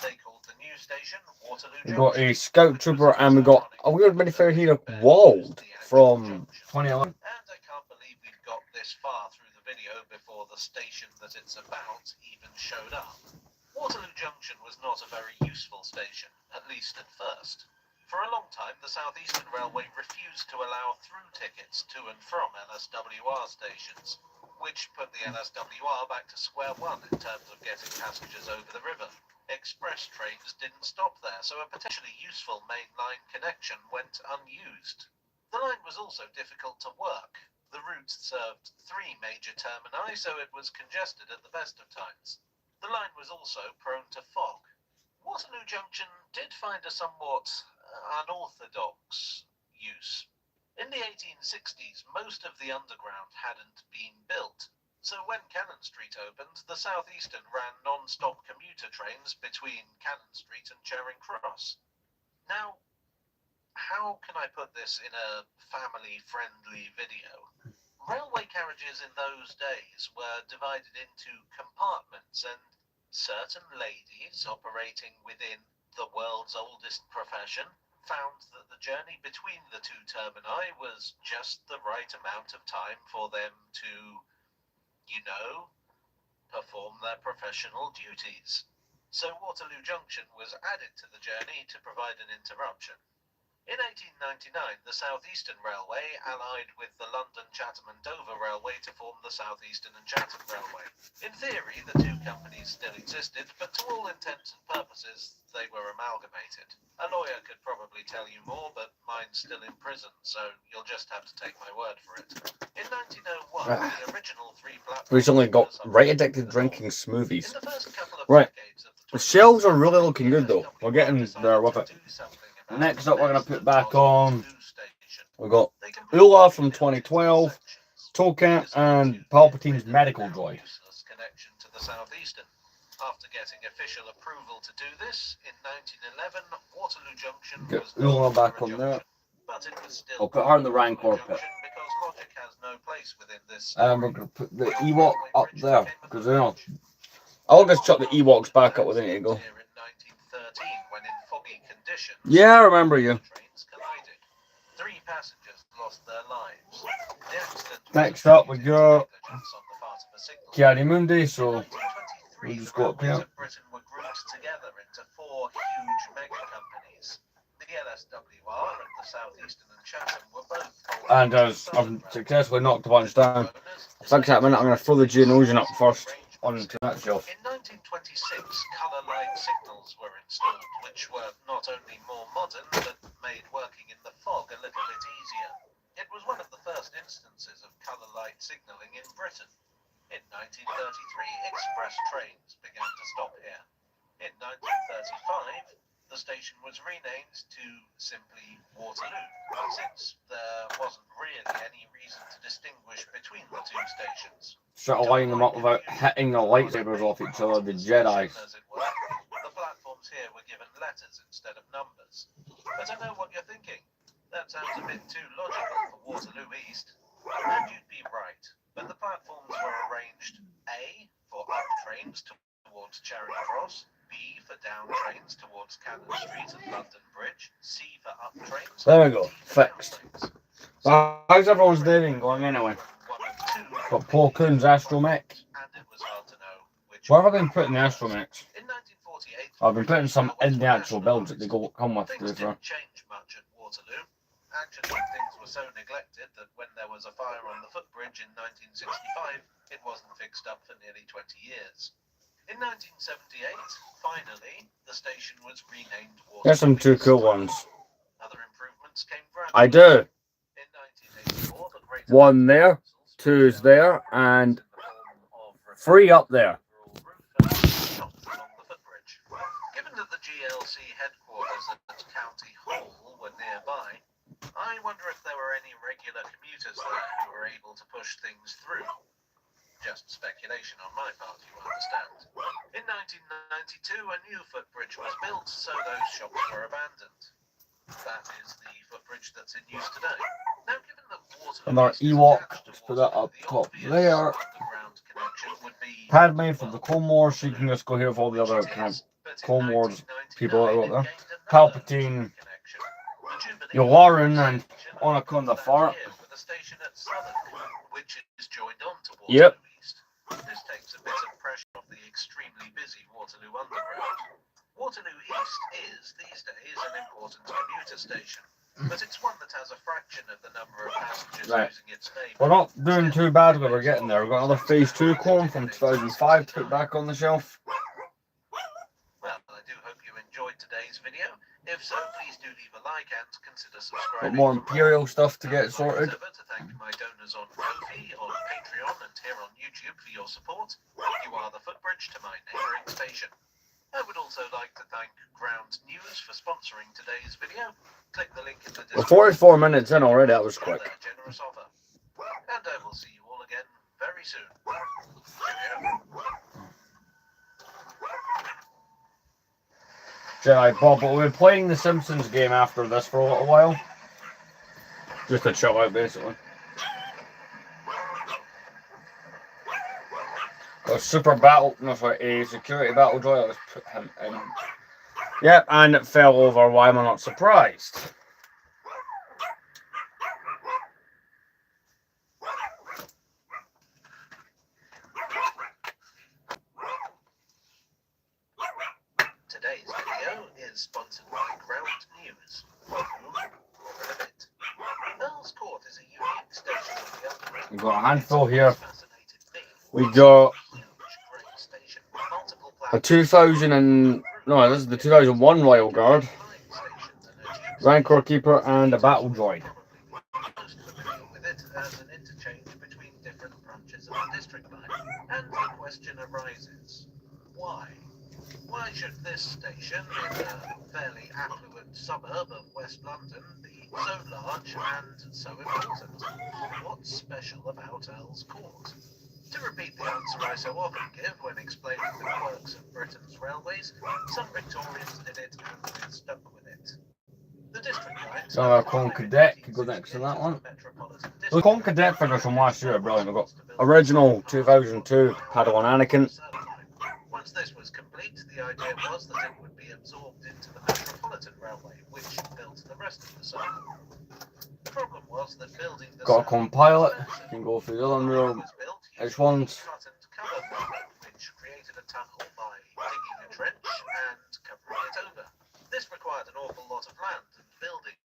They called the new station Waterloo Junction. We've got a Scout Trooper and we've got a weird minifigure here, Wald, from 2011. And I can't believe we've got this far through the video before the station that it's about even showed up. Waterloo Junction was not a very useful station, at least at first. For a long time, the Southeastern Railway refused to allow through tickets to and from LSWR stations, which put the LSWR back to square one in terms of getting passengers over the river. Express trains didn't stop there, so a potentially useful main line connection went unused. The line was also difficult to work. The route served 3 major termini, so it was congested at the best of times. The line was also prone to fog. Waterloo Junction did find a somewhat unorthodox use. In the 1860s, most of the underground hadn't been built, so when Cannon Street opened, the Southeastern ran non-stop commuter trains between Cannon Street and Charing Cross. Now, how can I put this in a family-friendly video? Railway carriages in those days were divided into compartments, and certain ladies operating within the world's oldest profession found that the journey between the two termini was just the right amount of time for them to, you know, perform their professional duties. So Waterloo Junction was added to the journey to provide an interruption. In 1899, the South Eastern Railway allied with the London, Chatham and Dover Railway to form the South Eastern and Chatham Railway. In theory, the two companies still existed, but to all intents and purposes, they were amalgamated. A lawyer could probably tell you more, but mine's still in prison, so you'll just have to take my word for it. In 1901, the original three platforms Recently got right addicted drinking smoothies. Right. The shelves are really looking good though. We're getting there with it. Next up, we're going to put back on, we've got Ula from 2012, Tolkien, and Palpatine's Medical Droid. After getting official approval to do this, in 1911, Waterloo Junction Get was no Ula longer back a on junction, there. but it was still I'll put her in the Rancor pit. because logic has no place within this And we're story. going to put the Ewok up there, because you know, I'll just chuck the Ewoks back up where they need to go. Here in 1913, when in foggy conditions, Yeah, I remember you. trains collided. 3 passengers lost their lives. The accident was Next up, we attributed to got negligence on the part of a signal. Kiadi Mundi, In so 1923, we'll just the go up railways here. of Britain were grouped together into 4 huge mega companies. The LSWR and the South Eastern and Chatham were both And as I've successfully knocked a bunch down, I think that minute I'm going to throw the Geonosian up first onto that shelf. In 1926, colour light signals were installed, which were not only more modern, but made working in the fog a little bit easier. It was one of the first instances of colour light signalling in Britain. In 1933, express trains began to stop here. In 1935, the station was renamed to simply Waterloo, since there wasn't really any reason to distinguish between the two stations. Start lining them up without hitting the lightsabers off each other, the Jedi. As it were, the platforms here were given letters instead of numbers. But I know what you're thinking. That sounds a bit too logical for Waterloo East. And you'd be right. But the platforms were arranged A for up trains towards Charing Cross, B for down trains towards Cannon Street and London Bridge, C for up trains. There we go, D for down fixed. trains. How's everyone's doing going anyway? Got Paul Coon's Astromech. And it was hard to know which Where have I been putting the Astromechs? In 1948, I've been putting some in the actual builds that they come with. things didn't change much at Waterloo. Actually, things were so neglected that when there was a fire on the footbridge in 1965, it wasn't fixed up for nearly 20 years. In 1978, finally, the station was renamed Waterloo. There's some two East. cool ones. Other improvements came gradually. I do. In 1984, the Greater One there, Councils two's there, and in the form of 3 up there. shops along the footbridge. Given that the GLC headquarters at County Hall were nearby, I wonder if there were any regular commuters there who were able to push things through. Just speculation on my part, you understand. In 1992, a new footbridge was built, so those shops were abandoned. That is the footbridge that's in use today. Now, given that Waterloo And our East is Ewok, attached to just put that Waterloo, up the top obvious there. underground connection would be Padme from the Clone Wars, so you can just go here with all the other kind of Clone Wars people that are out there. Palpatine, Yularen, and Anaconda Fart. Which is joined on to Waterloo Yep. East. This takes a bit of pressure off the extremely busy Waterloo Underground. Waterloo East is, these days, an important commuter station, but it's one that has a fraction of the number of passengers Right. using its name. We're not doing too bad when we're getting there. We've got another Phase 2 clone from 2005 to put back on the shelf. Well, I do hope you enjoyed today's video. If so, please do leave a like and consider subscribing. Got more Imperial stuff to get As sorted. ever, to thank my donors on Ko-fi, on Patreon, and here on YouTube for your support. You are the footbridge to my neighbouring station. I would also like to thank Ground News for sponsoring today's video. Click the link in the We're description. 44 minutes in already, that was for quick. their generous offer. And I will see you all again very soon. Cheerio. Jedi Bob, but we've been playing the Simpsons game after this for a little while. Just to chill out, basically. Got a super battle, no sorry, a security battle droid. Let's put him in. Yep, and it fell over. Why am I not surprised? Today's video is sponsored by Ground News. is a unique station on the Underground. We've got a handful here. Fascinated me. We got Huge grain station, multiple a 2000 and no, this is the 2001 Royal Guard, Rancor Keeper, and a Battle Droid. Most familiar with it as an interchange between different branches of the district line. And the question arises, why? Why should this station in a fairly affluent suburb of West London be so large and so important? What's special about Earl's Court? To repeat the answer I so often give when explaining the quirks of Britain's railways, some Victorians did it and we've stuck with it. The district lines. So our Corn Cadet could go next to that one. The Corn Cadet figures from last year are brilliant. We've got original 2002 Padawan Anakin. Once this was complete, the idea was that it would be absorbed into the Metropolitan Railway, which built the rest of the circle. The problem was that building the Got a Compilot. You can go through the other room. Which ones? Cut and cover method, which created a tunnel by digging a trench and covering it over. This required an awful lot of land and buildings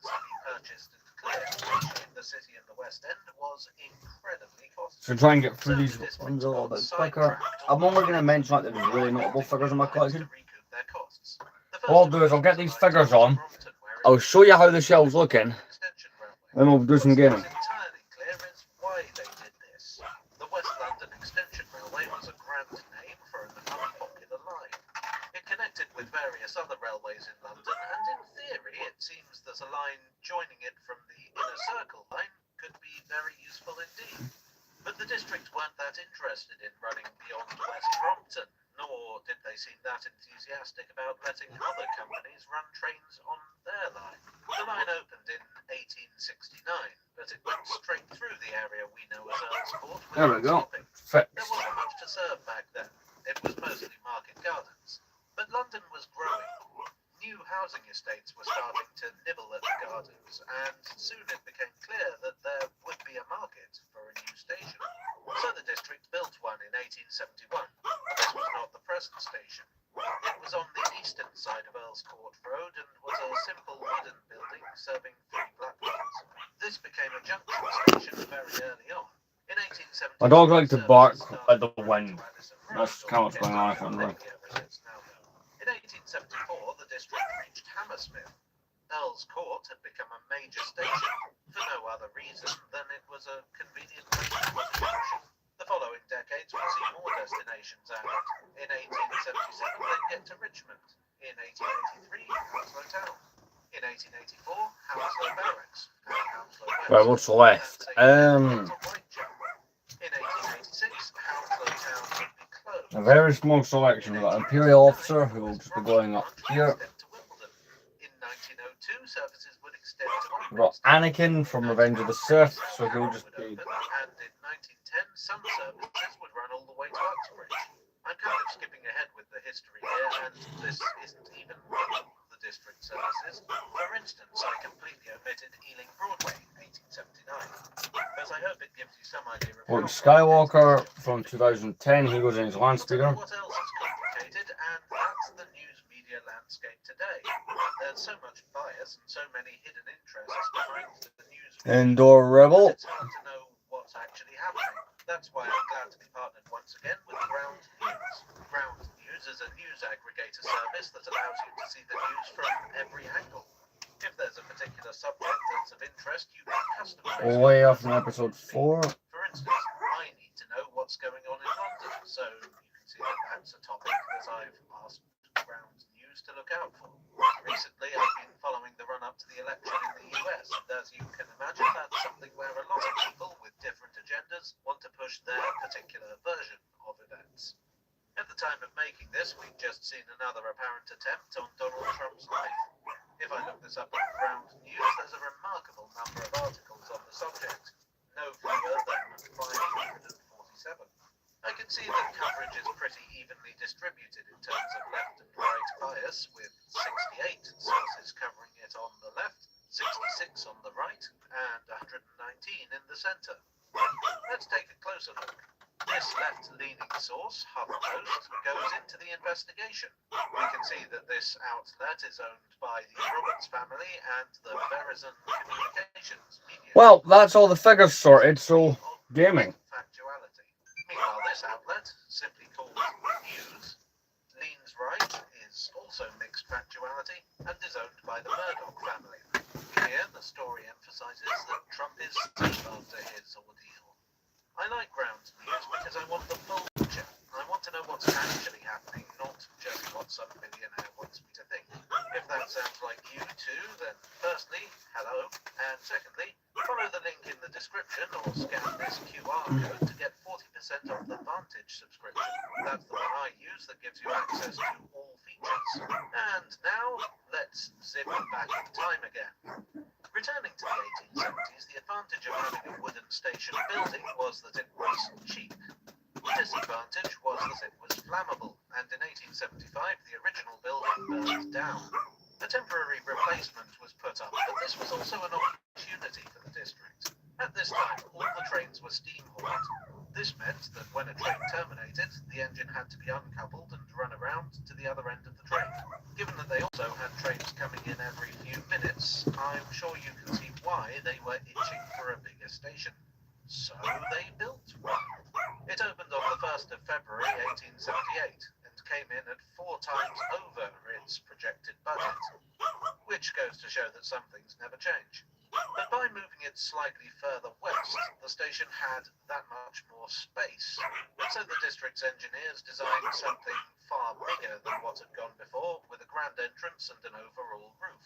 to be purchased and cleared, which in the city and the West End was incredibly costly. So try and get through these ones a little bit quicker. I'm only going to mention like the really notable figures in my collection. All I'll do is I'll get these figures on. I'll show you how the shelves looking. Then we'll do some gaming. Entirely clear is why they did this. The West London Extension Railway was a grand name for an unpopular line. It connected with various other railways in London, and in theory it seems that a line joining it from the Inner Circle line could be very useful indeed. But the district weren't that interested in running beyond West Brompton, nor did they seem that enthusiastic about letting other companies run trains on their line. The line opened in 1869, but it went straight through the area we know as Earl's Court There we without go. stopping. There Fixed. wasn't much to serve back then. It was mostly market gardens. But London was growing. New housing estates were starting to nibble at the gardens, and soon it became clear that there would be a market for a new station. So the district built one in 1871. This was not the present station. It was on the eastern side of Earl's Court Road and was a simple wooden building serving 3 platforms. This became a junction station very early on. In 1870, My dog likes to bark at the wind. That's kind of what's going on. In 1874, the district reached Hammersmith. Earl's Court had become a major station for no other reason than it was a convenient place to put a junction. The following decades would see more destinations added. In 1877, they'd get to Richmond. In 1883, Hounslow Town. In 1884, Hounslow Barracks. And Hounslow West. Right, what's left? In 1886, Hounslow Town would be closed. A very small selection. We've got Imperial Officer, who will just be going up here. In 1902, services would extend to We've got Anakin from Revenge of the Sith, so he'll just be... And in 1910, some services would run all the way to Uxbridge. I'm kind of skipping ahead with the history here, and this isn't even all the district services. For instance, I completely omitted Ealing Broadway, 1879. But I hope it gives you some idea of Luke Skywalker from 2010, he goes in his land speeder. What else is complicated, and that's the news media landscape today. There's so much bias and so many hidden interests behind the news. Indoor Rebel. It's hard to know what's actually happening. That's why I'm glad to be partnered once again with Ground News. Ground News is a news aggregator service that allows you to see the news from every angle. If there's a particular subject that's of interest, you can customize. Way off in episode 4. For instance, I need to know what's going on in London, so you can see that that's a topic that I've asked Ground News to look out for. Recently, I've been following the run-up to the election in the US, and as you can imagine, that's something where a lot of people with different agendas want to push their particular version of events. At the time of making this, we'd just seen another apparent attempt on Donald Trump's life. If I look this up on Ground News, there's a remarkable number of articles on the subject, no fewer than 547. I can see that coverage is pretty evenly distributed in terms of left and right bias, with 68 sources covering it on the left, 66 on the right, and 119 in the centre. Let's take a closer look. This left-leaning source, HuffPost, goes into the investigation. We can see that this outlet is owned by the Roberts family and the Verizon Communications media. Well, that's all the figures sorted, so gaming. Factuality. Meanwhile, this outlet, simply called News, leans right, is also mixed factuality and is owned by the Murdoch family. Here, the story emphasizes that Trump is safe after his ordeal. I like ground news because I want the full picture. I want to know what's actually happening, not just what some billionaire wants me to think. If that sounds like you too, then firstly, hello, and secondly, follow the link in the description or scan this QR code to get 40% off the Vantage subscription. That's the one I use that gives you access to all features. And now, let's zip back in time again. Returning to the 1870s, the advantage of having a wooden station building was that it was cheap. The disadvantage was that it was flammable, and in 1875 the original building burned down. A temporary replacement was put up, but this was also an opportunity for the district. At this time, all the trains were steam-hauled. This meant that when a train terminated, the engine had to be uncoupled and run around to the other end of the train. Given that they also had trains coming in every few minutes, I'm sure you can see why they were itching for a bigger station. So they built one. It opened on the 1st of February 1878 and came in at 4 times over its projected budget, which goes to show that some things never change. But by moving it slightly further west, the station had that much more space, and so the district's engineers designed something far bigger than what had gone before, with a grand entrance and an overall roof.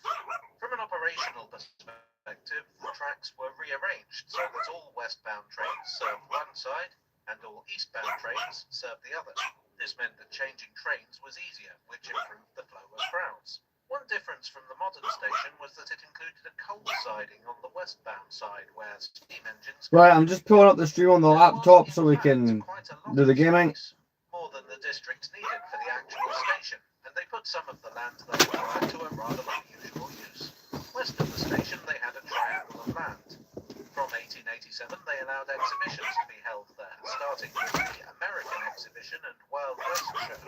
From an operational perspective, the tracks were rearranged so that all westbound trains served one side and all eastbound trains served the other. This meant that changing trains was easier, which improved the flow of crowds. One difference from the modern station was that it included a coal siding on the westbound side, where steam engines... Right, I'm just pulling up the stream on the laptop so we can do the gaming. More than the district needed for the actual station, and they put some of the land they acquired to a rather unusual use. West of the station they had a triangle of land. From 1887 they allowed exhibitions to be held there, starting with the American Exhibition and Wild West Show.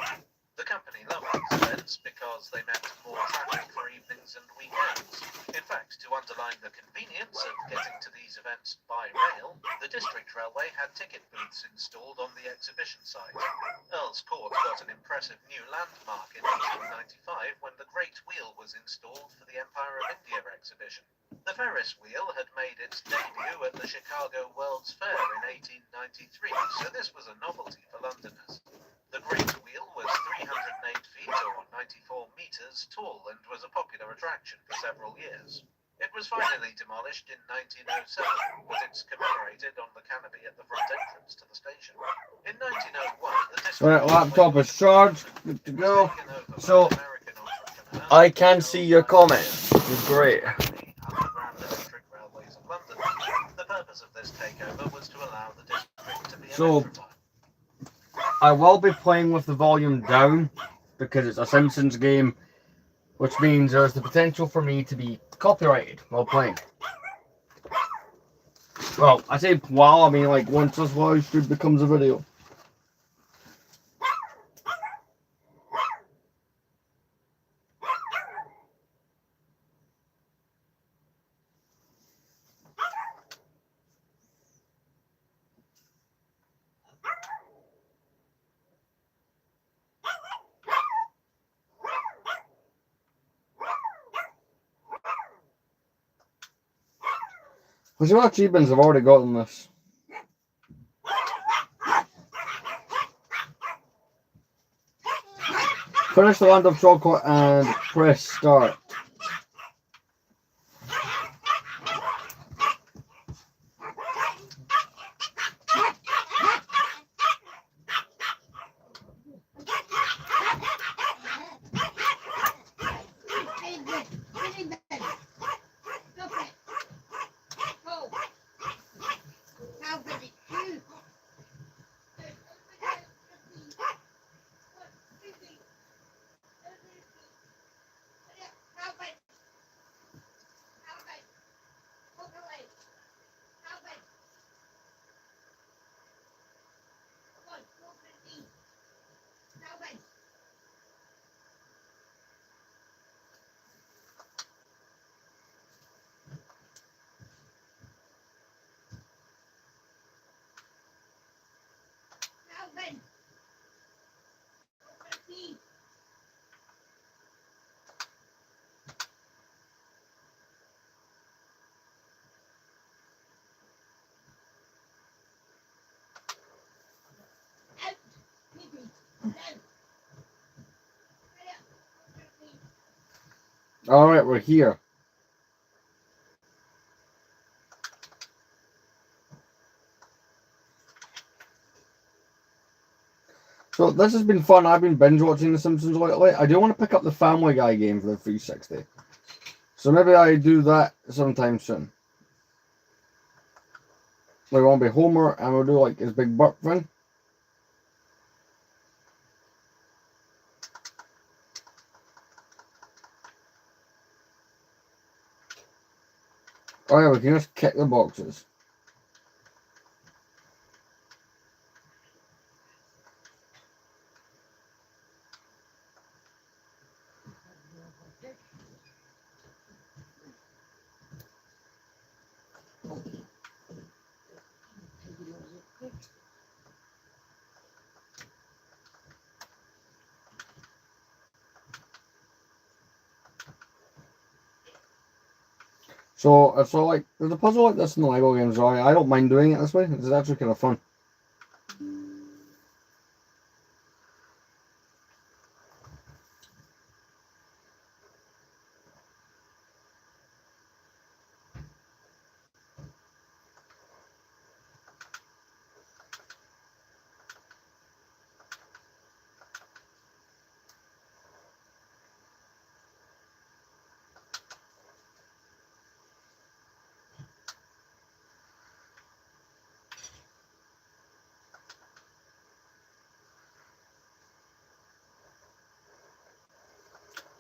The company loved these events because they meant more traffic for evenings and weekends. In fact, to underline the convenience of getting to these events by rail, the District Railway had ticket booths installed on the exhibition site. Earl's Court got an impressive new landmark in 1895 when the Great Wheel was installed for the Empire of India exhibition. The Ferris wheel had made its debut at the Chicago World's Fair in 1893, so this was a novelty for Londoners. The Great Wheel was 308 feet or 94 meters tall and was a popular attraction for several years. It was finally demolished in 1907, but it's commemorated on the canopy at the front entrance to the station. In 1901, the district... Right, laptop is charged, good to go. So, I can see your comment. It's great. The purpose of this takeover was to allow the district to be So, I will be playing with the volume down because it's a Simpsons game, which means there's the potential for me to be copyrighted while playing. Well, I say while, I mean like once this live stream becomes a video. Because what achievements I've already gotten this. Finish the Land of Chocolate and press start. Alright, we're here. So this has been fun. I've been binge watching The Simpsons lately. I do want to pick up the Family Guy game for the 360. So maybe I do that sometime soon. Like, I'll be Homer and we'll do like his big burp thing. Oh yeah, we can just kick the boxes. So it's all like there's a puzzle like this in the Lego games. Right? I don't mind doing it this way. It's actually kind of fun.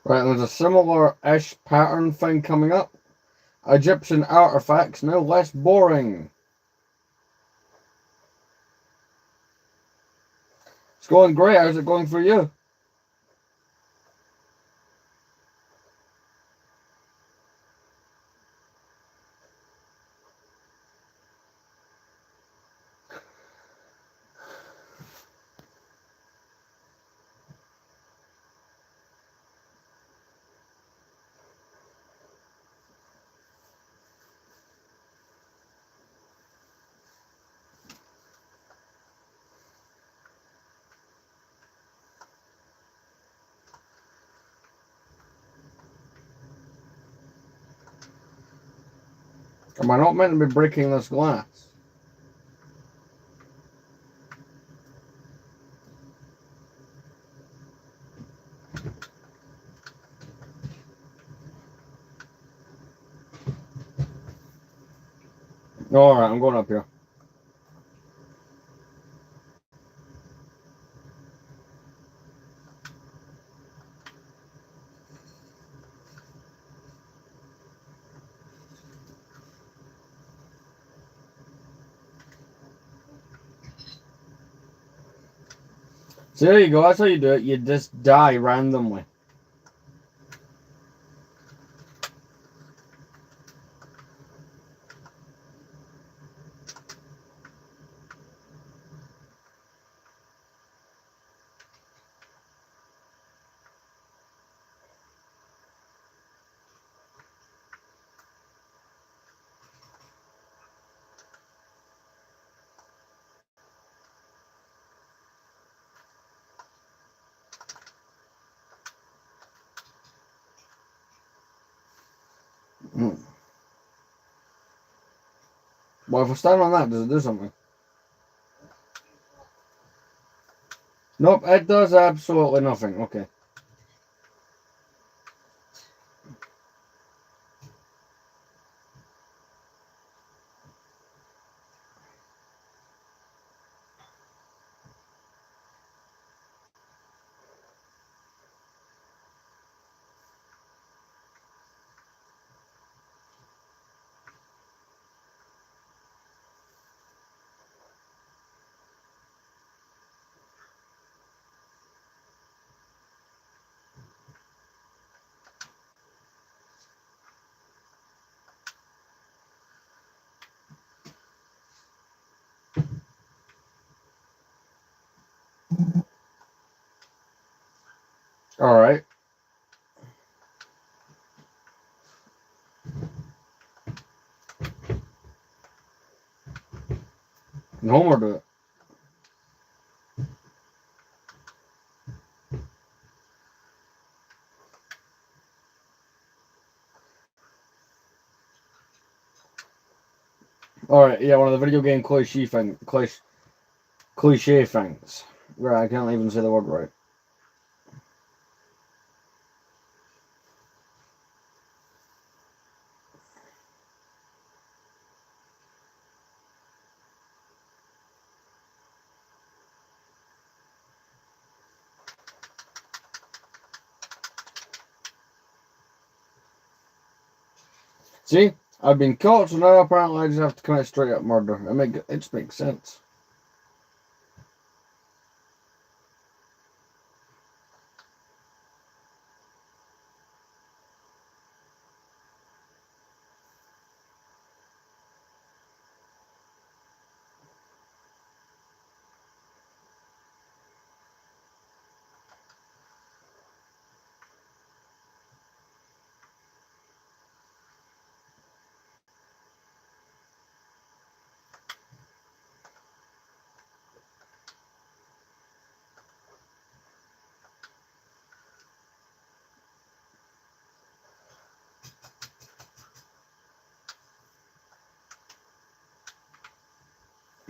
Right, there's a similar-ish pattern thing coming up. Egyptian artifacts, no less boring. It's going great. How's it going for you? Am I not meant to be breaking this glass? Alright, I'm going up here. So there you go. That's how you do it. You just die randomly. Hmm. Well, if I stand on that, does it do something? Nope, it does absolutely nothing. Okay. Alright. No more do it. Alright, yeah, one of the video game cliche things. Right, I can't even say the word right. See? I've been caught, so now apparently I just have to commit straight up murder. It just makes sense.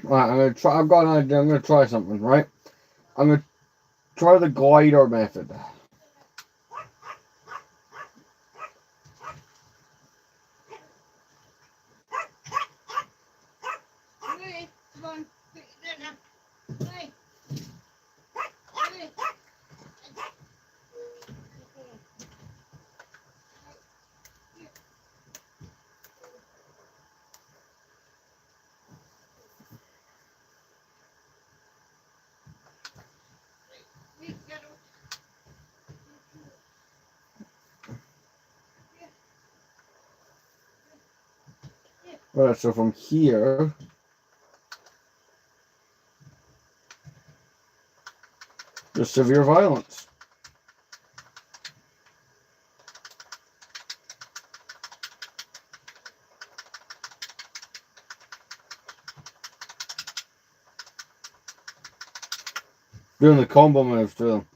Right, I'm gonna try. I've got an idea. I'm gonna try something. Right, I'm gonna try the glider method. Right, so from here, just severe violence. Doing the combo moves to them.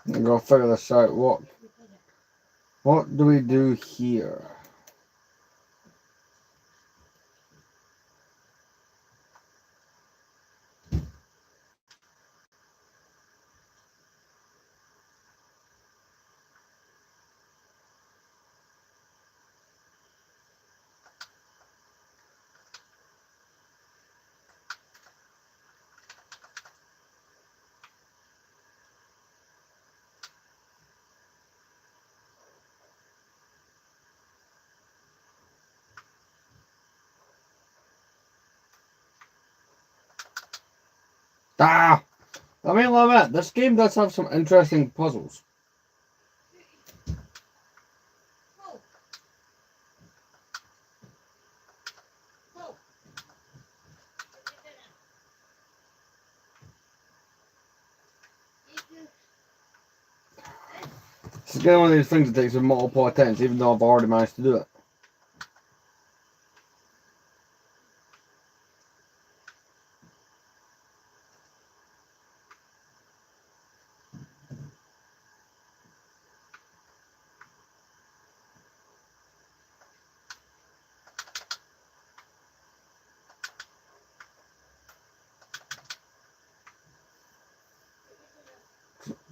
I'm gonna figure this out. What do we do here? Ah! I mean, like that. This game does have some interesting puzzles. It's again one of these things that takes multiple attempts, even though I've already managed to do it.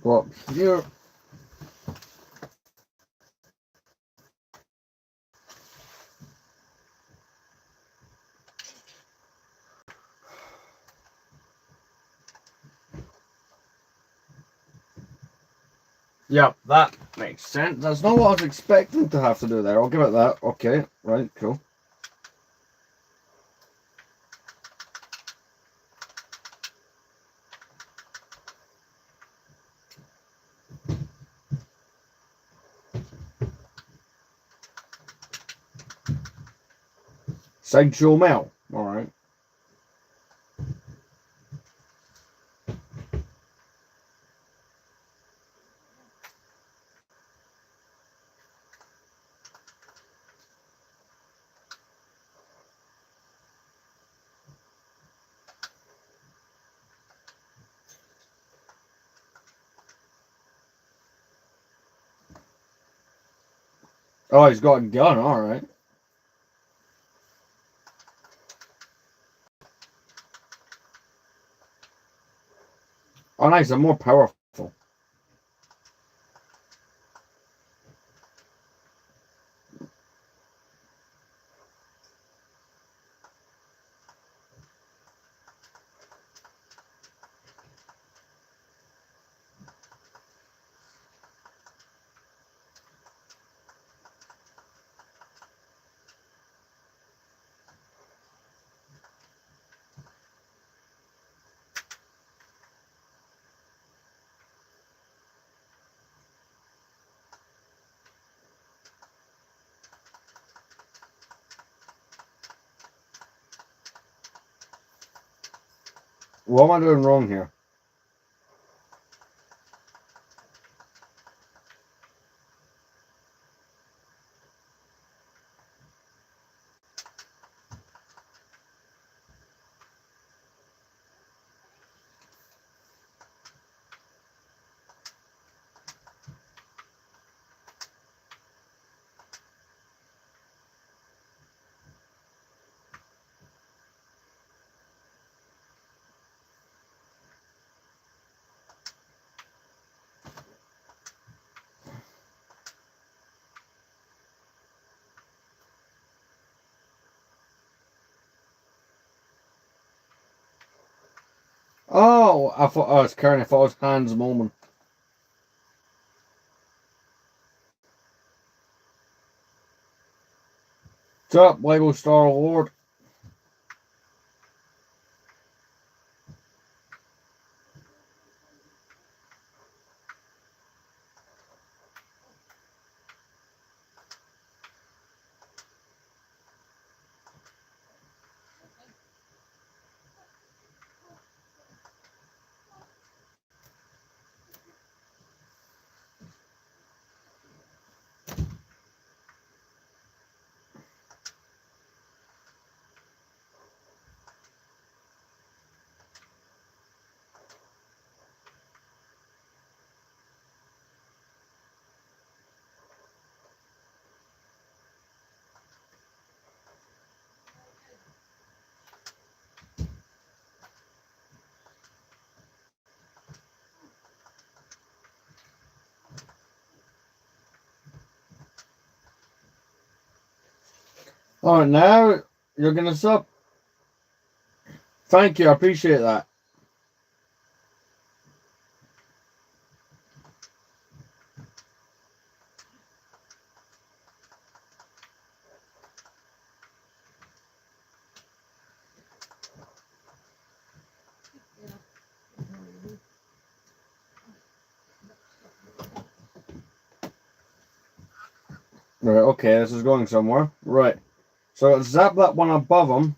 Well, here. Yep, that makes sense. That's not what I was expecting to have to do there. I'll give it that. Okay, right, cool. Sideshow Mel. All right. Oh, he's got a gun. All right. Oh, nice. They're more powerful. What am I doing wrong here? Oh, I thought I was Karen. I thought it was Hans Moment. What's up, Lego Star Lord? All right, now you're gonna sub. Thank you, I appreciate that. Right, okay, this is going somewhere. Right. So zap that one above him.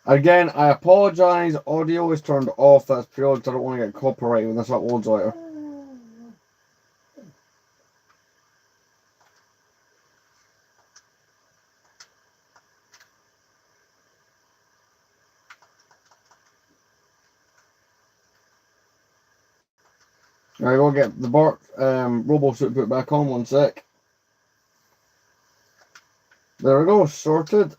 Again, I apologize. Audio is turned off. That's purely because I don't want to get copyrighted when this uploads later. Alright, we'll get the Bart robo suit put back on. One sec. There we go. Sorted.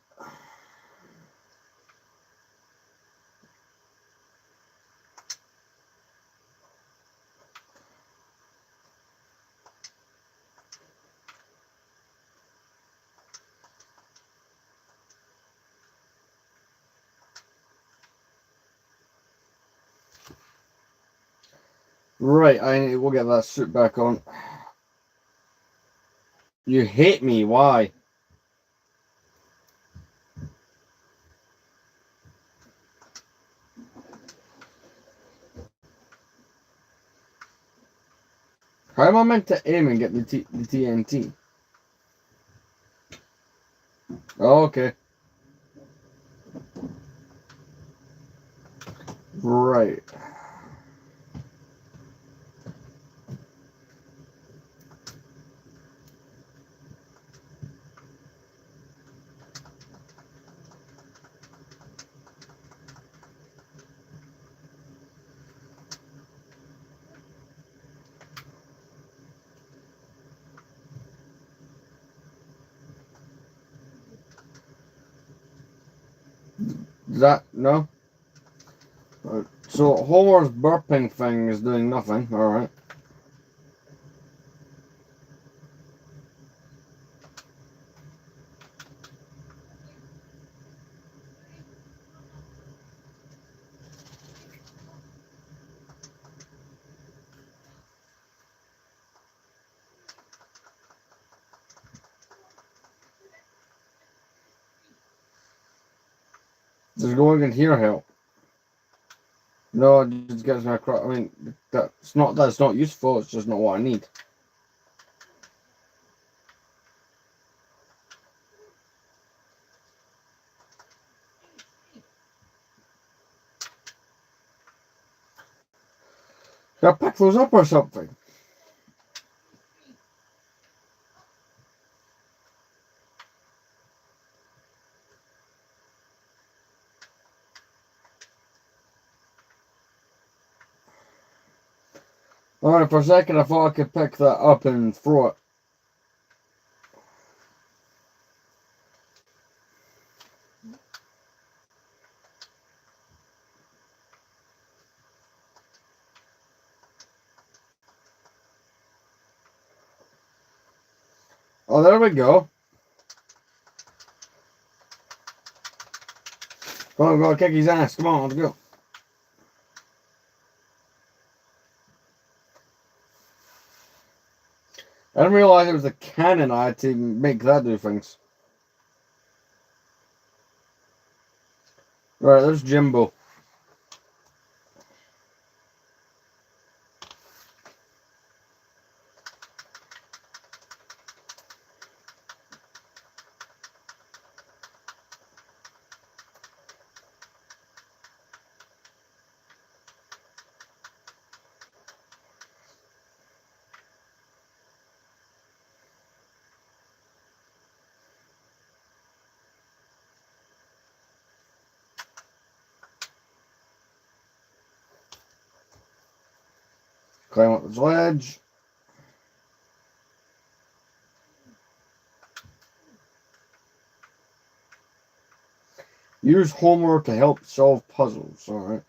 Right, we'll get that suit back on. You hate me. Why? How am I meant to aim and get the TNT? Oh, okay. Right. No? So Homer's burping thing is doing nothing. Alright. Does going in here help? No, it just gets me across. I mean, that's not useful. It's just not what I need. Can I pick those up or something? Alright, for a second I thought I could pick that up and throw it. Oh, there we go. Come on, go kick his ass. Come on, let's go. I didn't realize it was the cannon I had to make that do things. Right, there's Jimbo. Climb up this ledge. Use Homer to help solve puzzles. Alright.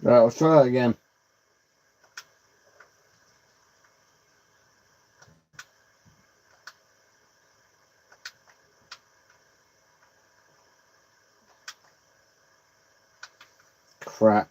Right, let's try that again. Crap.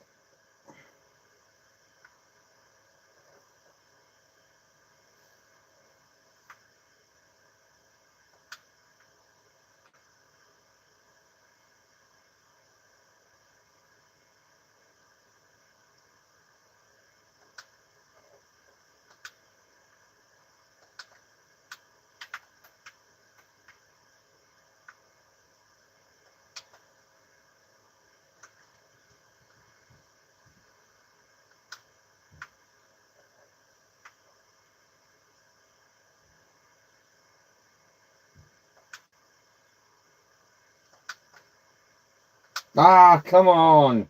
Ah, come on.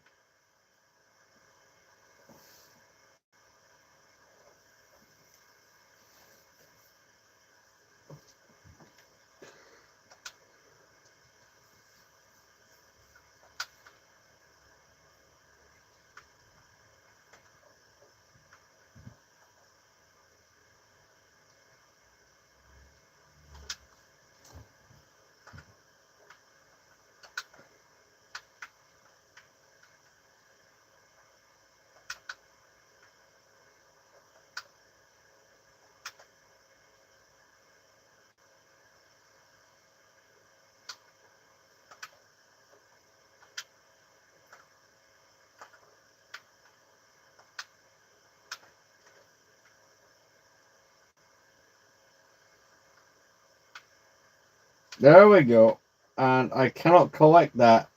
There we go. And I cannot collect that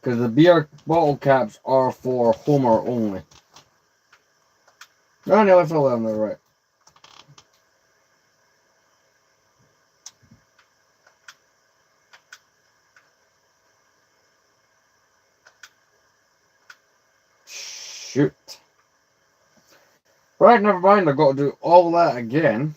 because the beer bottle caps are for Homer only. No, no, I fell down there, right. Shoot. Right, never mind. I've got to do all that again.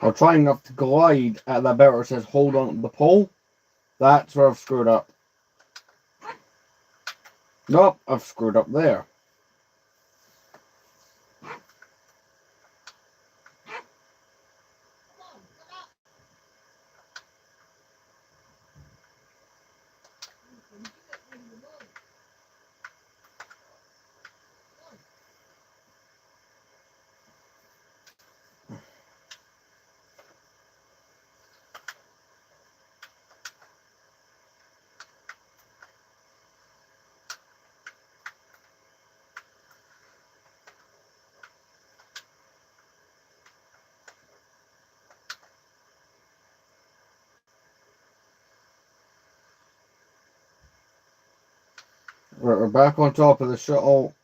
I'm trying not to glide at the bit where it says hold on to the pole. That's where I've screwed up. Nope, I've screwed up there. Right, we're back on top of the shuttle.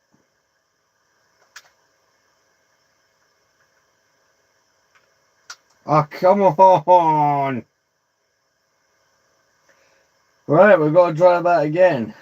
Ah, come on! Right, we've got to try that again.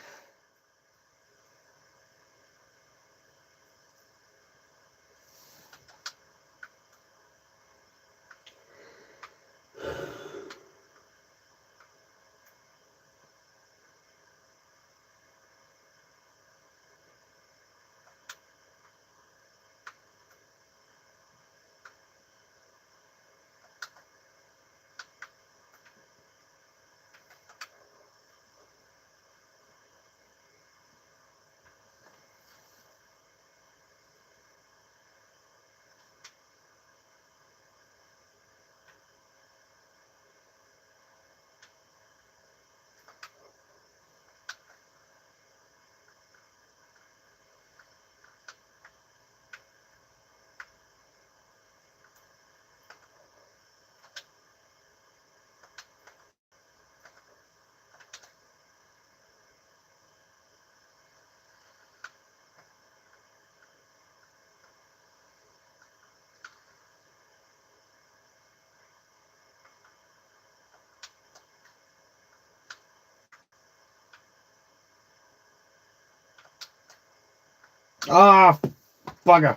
Ah, bugger.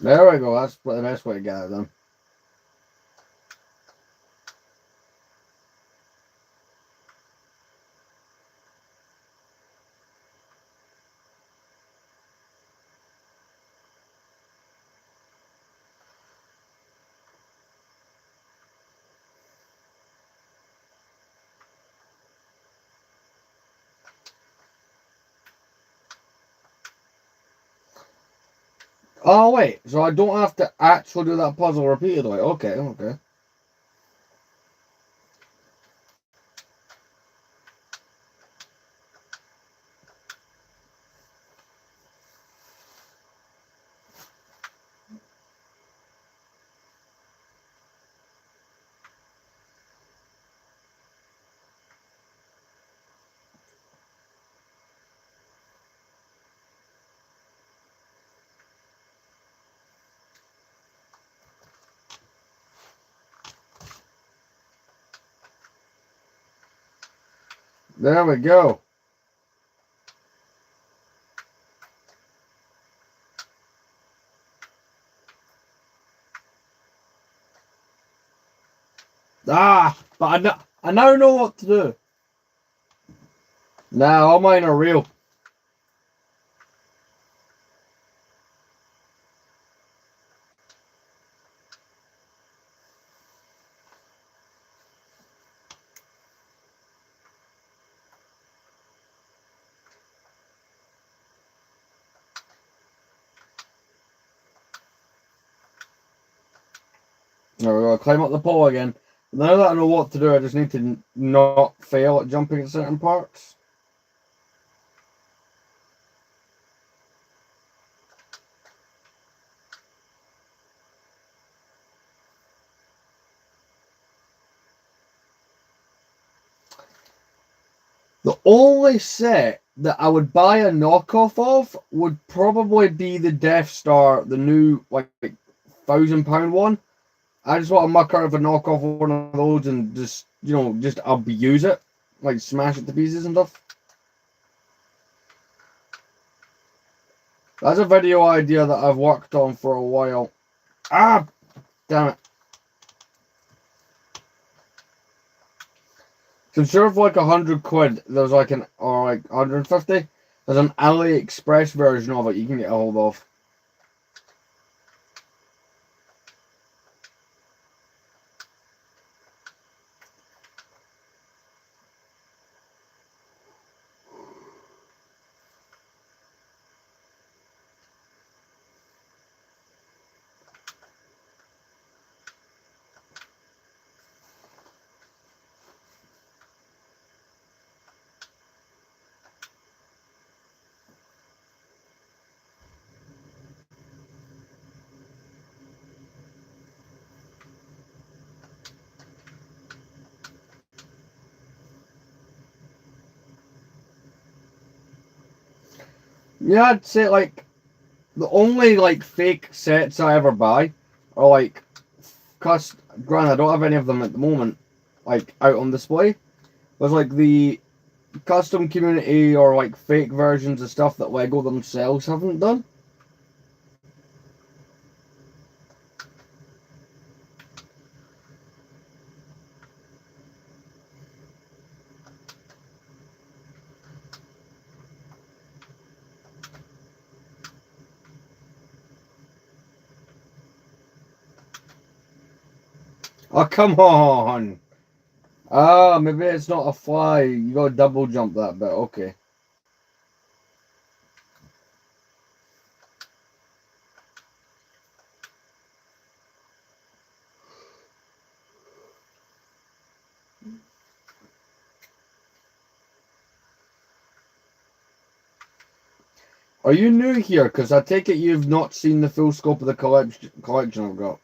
There we go. That's the best way to get it done. Oh, wait. So I don't have to actually do that puzzle repeatedly. Okay, okay. There we go. Ah, but I now know what to do. Nah, all mine are real. There we go. Climb up the pole again. Now that I know what to do, I just need to not fail at jumping at certain parts. The only set that I would buy a knockoff of would probably be the Death Star, the new like £1,000 one. I just want to muck out of a knockoff one of those and just just abuse it, like smash it to pieces and stuff. That's a video idea that I've worked on for a while. Ah, damn it. So I'm sure for like £100 there's like or like 150, there's an AliExpress version of it you can get a hold of. Yeah, I'd say like the only like fake sets I ever buy are like granted I don't have any of them at the moment like out on display. There's like the custom community or like fake versions of stuff that Lego themselves haven't done. Oh, come on. Ah, maybe it's not a fly. You gotta double jump that bit. Okay. Are you new here? Because I take it you've not seen the full scope of the collection I've got.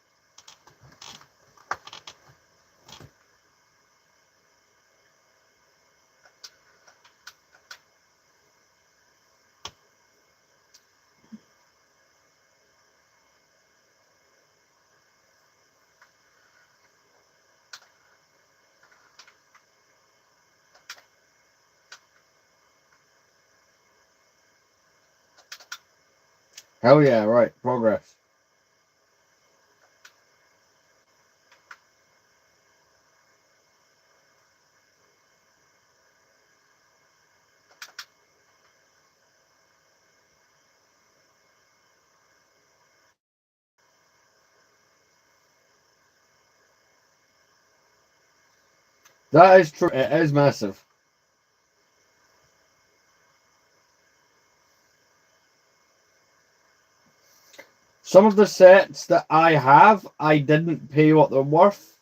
Hell yeah, right. Progress. That is true. It is massive. Some of the sets that I have, I didn't pay what they're worth.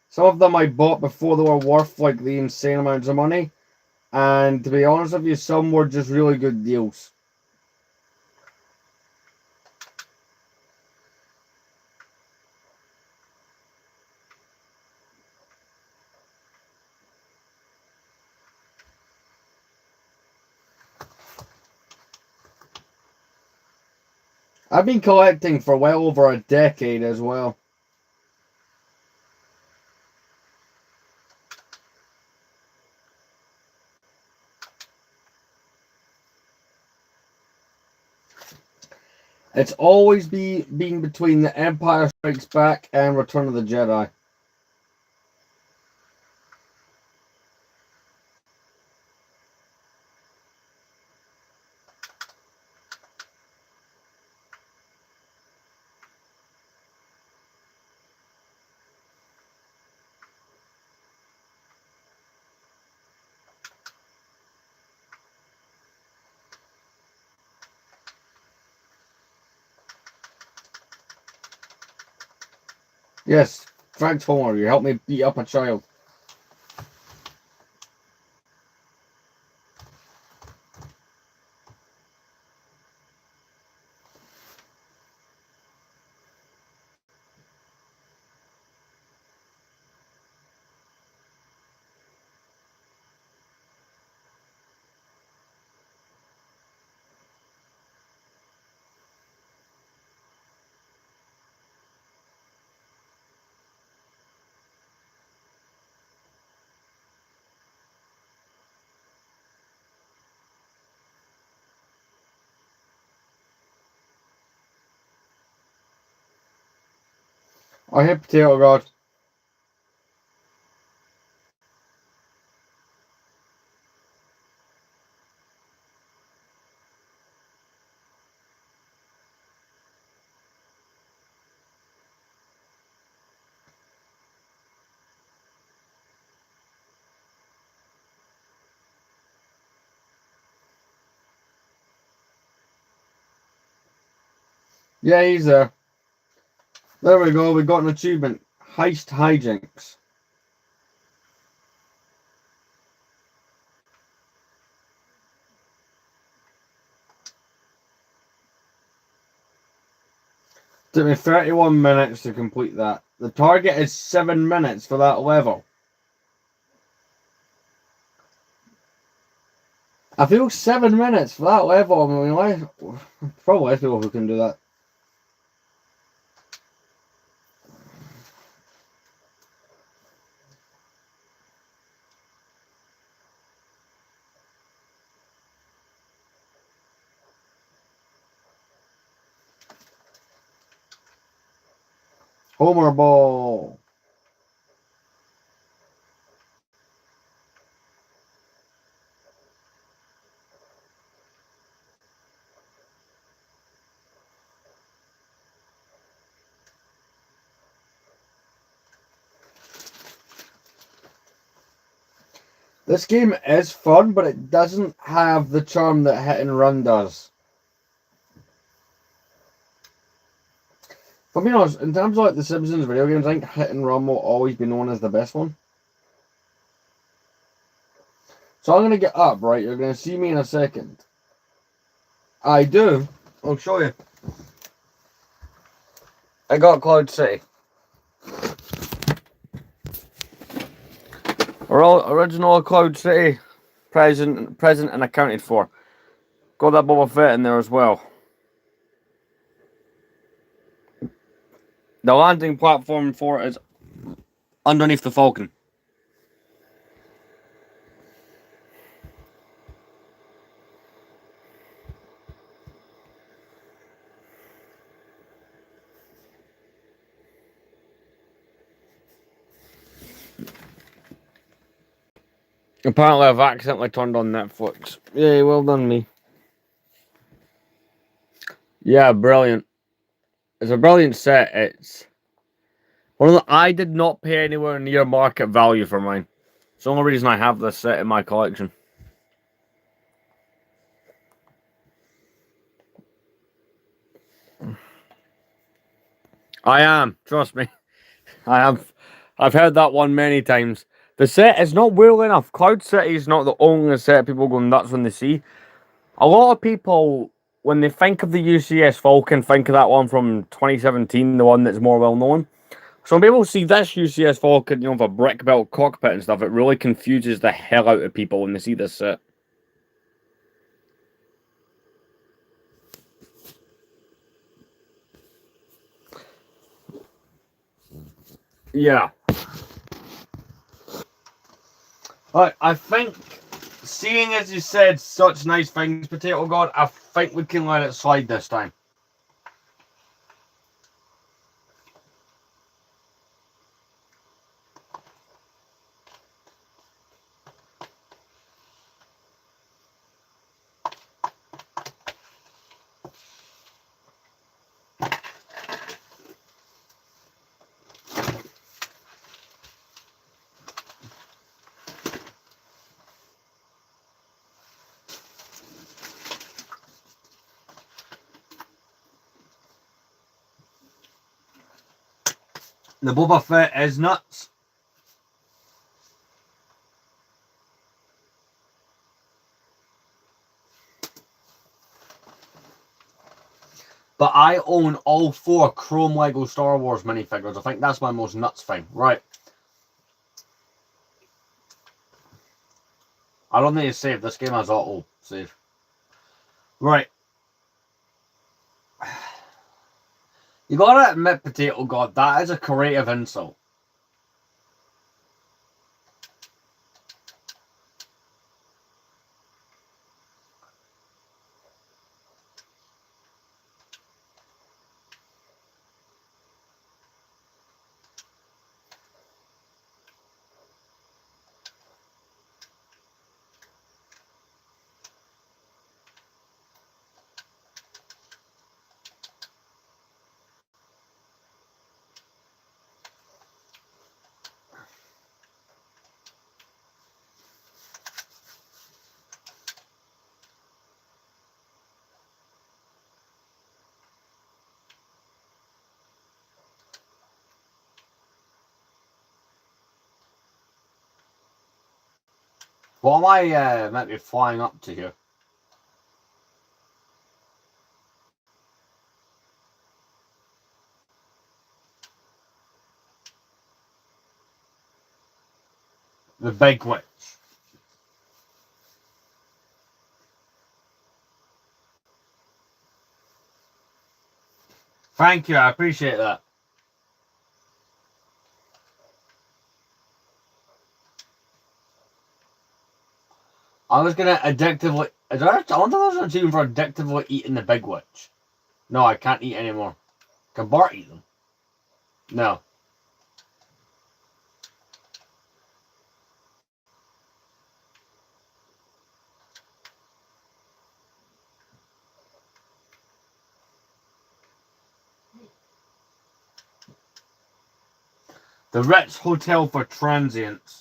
Some of them I bought before they were worth like the insane amounts of money. And to be honest with you, some were just really good deals. I've been collecting for well over a decade as well. It's always been between The Empire Strikes Back and Return of the Jedi. Yes, Transformer, you helped me beat up a child. I hit Potato God. Yeah, he's there. There we go, we got an achievement. Heist hijinks. Took me 31 minutes to complete that. The target is 7 minutes for that level. I feel 7 minutes for that level. I mean, probably less people who can do that. Homer Ball. This game is fun, but it doesn't have the charm that Hit and Run does. For being honest, in terms of like the Simpsons video games, I think Hit and Run will always be known as the best one. So I'm going to get up, right? You're going to see me in a second. I do. I'll show you. I got Cloud City. Original Cloud City, present and accounted for. Got that Boba Fett in there as well. The landing platform for it is underneath the Falcon. Apparently I've accidentally turned on Netflix. Yay, well done me. Yeah, brilliant. It's a brilliant set. It's one of the, I did not pay anywhere near market value for mine. It's the only reason I have this set in my collection. I am, trust me. I've heard that one many times. The set is not well enough. Cloud City is not the only set people go nuts when they see. A lot of people, when they think of the UCS Falcon, think of that one from 2017, the one that's more well known. So when people see this UCS Falcon, you know, with a brick built cockpit and stuff, it really confuses the hell out of people when they see this set. Yeah. I think, seeing as you said such nice things, Potato God, I think we can let it slide this time. The Boba Fett is nuts. But I own all 4 Chrome Lego Star Wars minifigures. I think that's my most nuts thing. Right. I don't need to save. This game has auto save. Right. You gotta admit, Potato God, that is a creative insult. What am I meant to be flying up to here? The Big Witch. Thank you, I appreciate that. I was gonna addictively. I wonder if there's an achievement for addictively eating the Big Witch. No, I can't eat anymore. Can Bart eat them? No. The Ritz Hotel for Transients.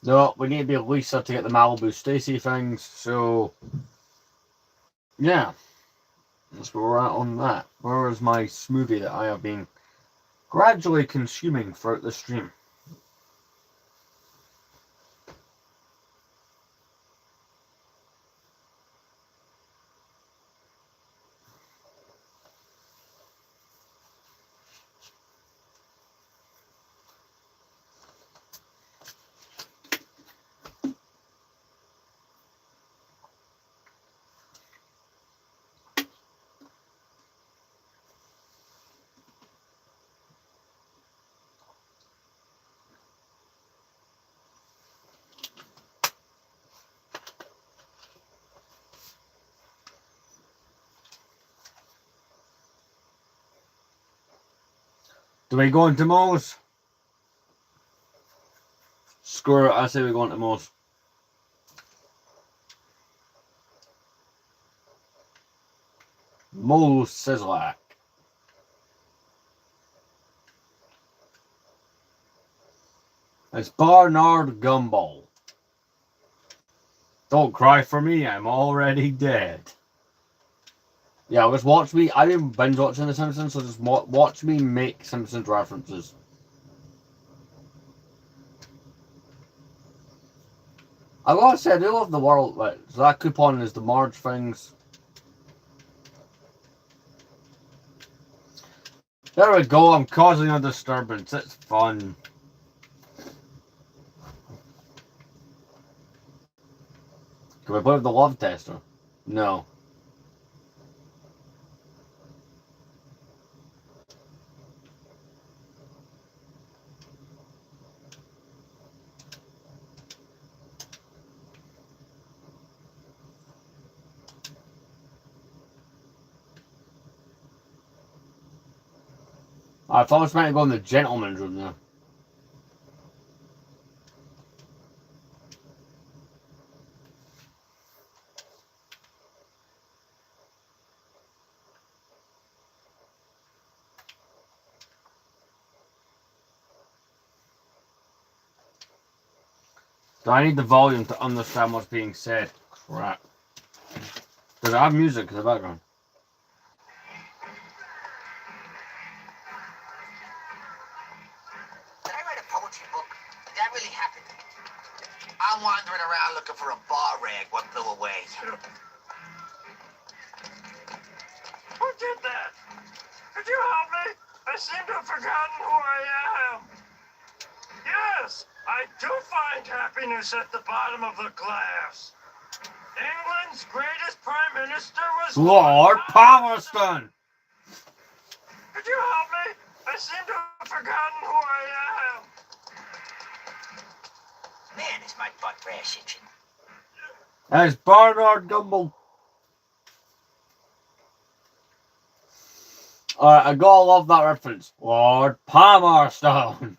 No, we need to be Lisa to get the Malibu Stacy things, so yeah. That's where we're at on that. Where is my smoothie that I have been gradually consuming throughout the stream? Do we go into Moe's? Screw it, I say we go into Moe's. Moe's Sizzlack. It's Barnard Gumball. Don't cry for me, I'm already dead. Yeah, just watch me. I didn't binge watching The Simpsons, so just watch me make Simpsons references. I gotta say, I do love the world. Right, so that coupon is the Marge things. There we go, I'm causing a disturbance. It's fun. Can we play with the love tester? No. I thought I was meant to go in the gentleman's room now. Do I need the volume to understand what's being said? Crap. Does it have music in the background? Did I write a poetry book? Did that really happen? I'm wandering around looking for a bar rag. What blew away? Who did that? Could you help me? I seem to have forgotten who I am. Yes, I do find happiness at the bottom of the glass. England's greatest prime minister was Lord Palmerston! Could you help me? I seem to have forgotten who I am. Man, is my butt rash itching. That's Barnard Gumble. Alright, I gotta love that reference. Lord Palmerston.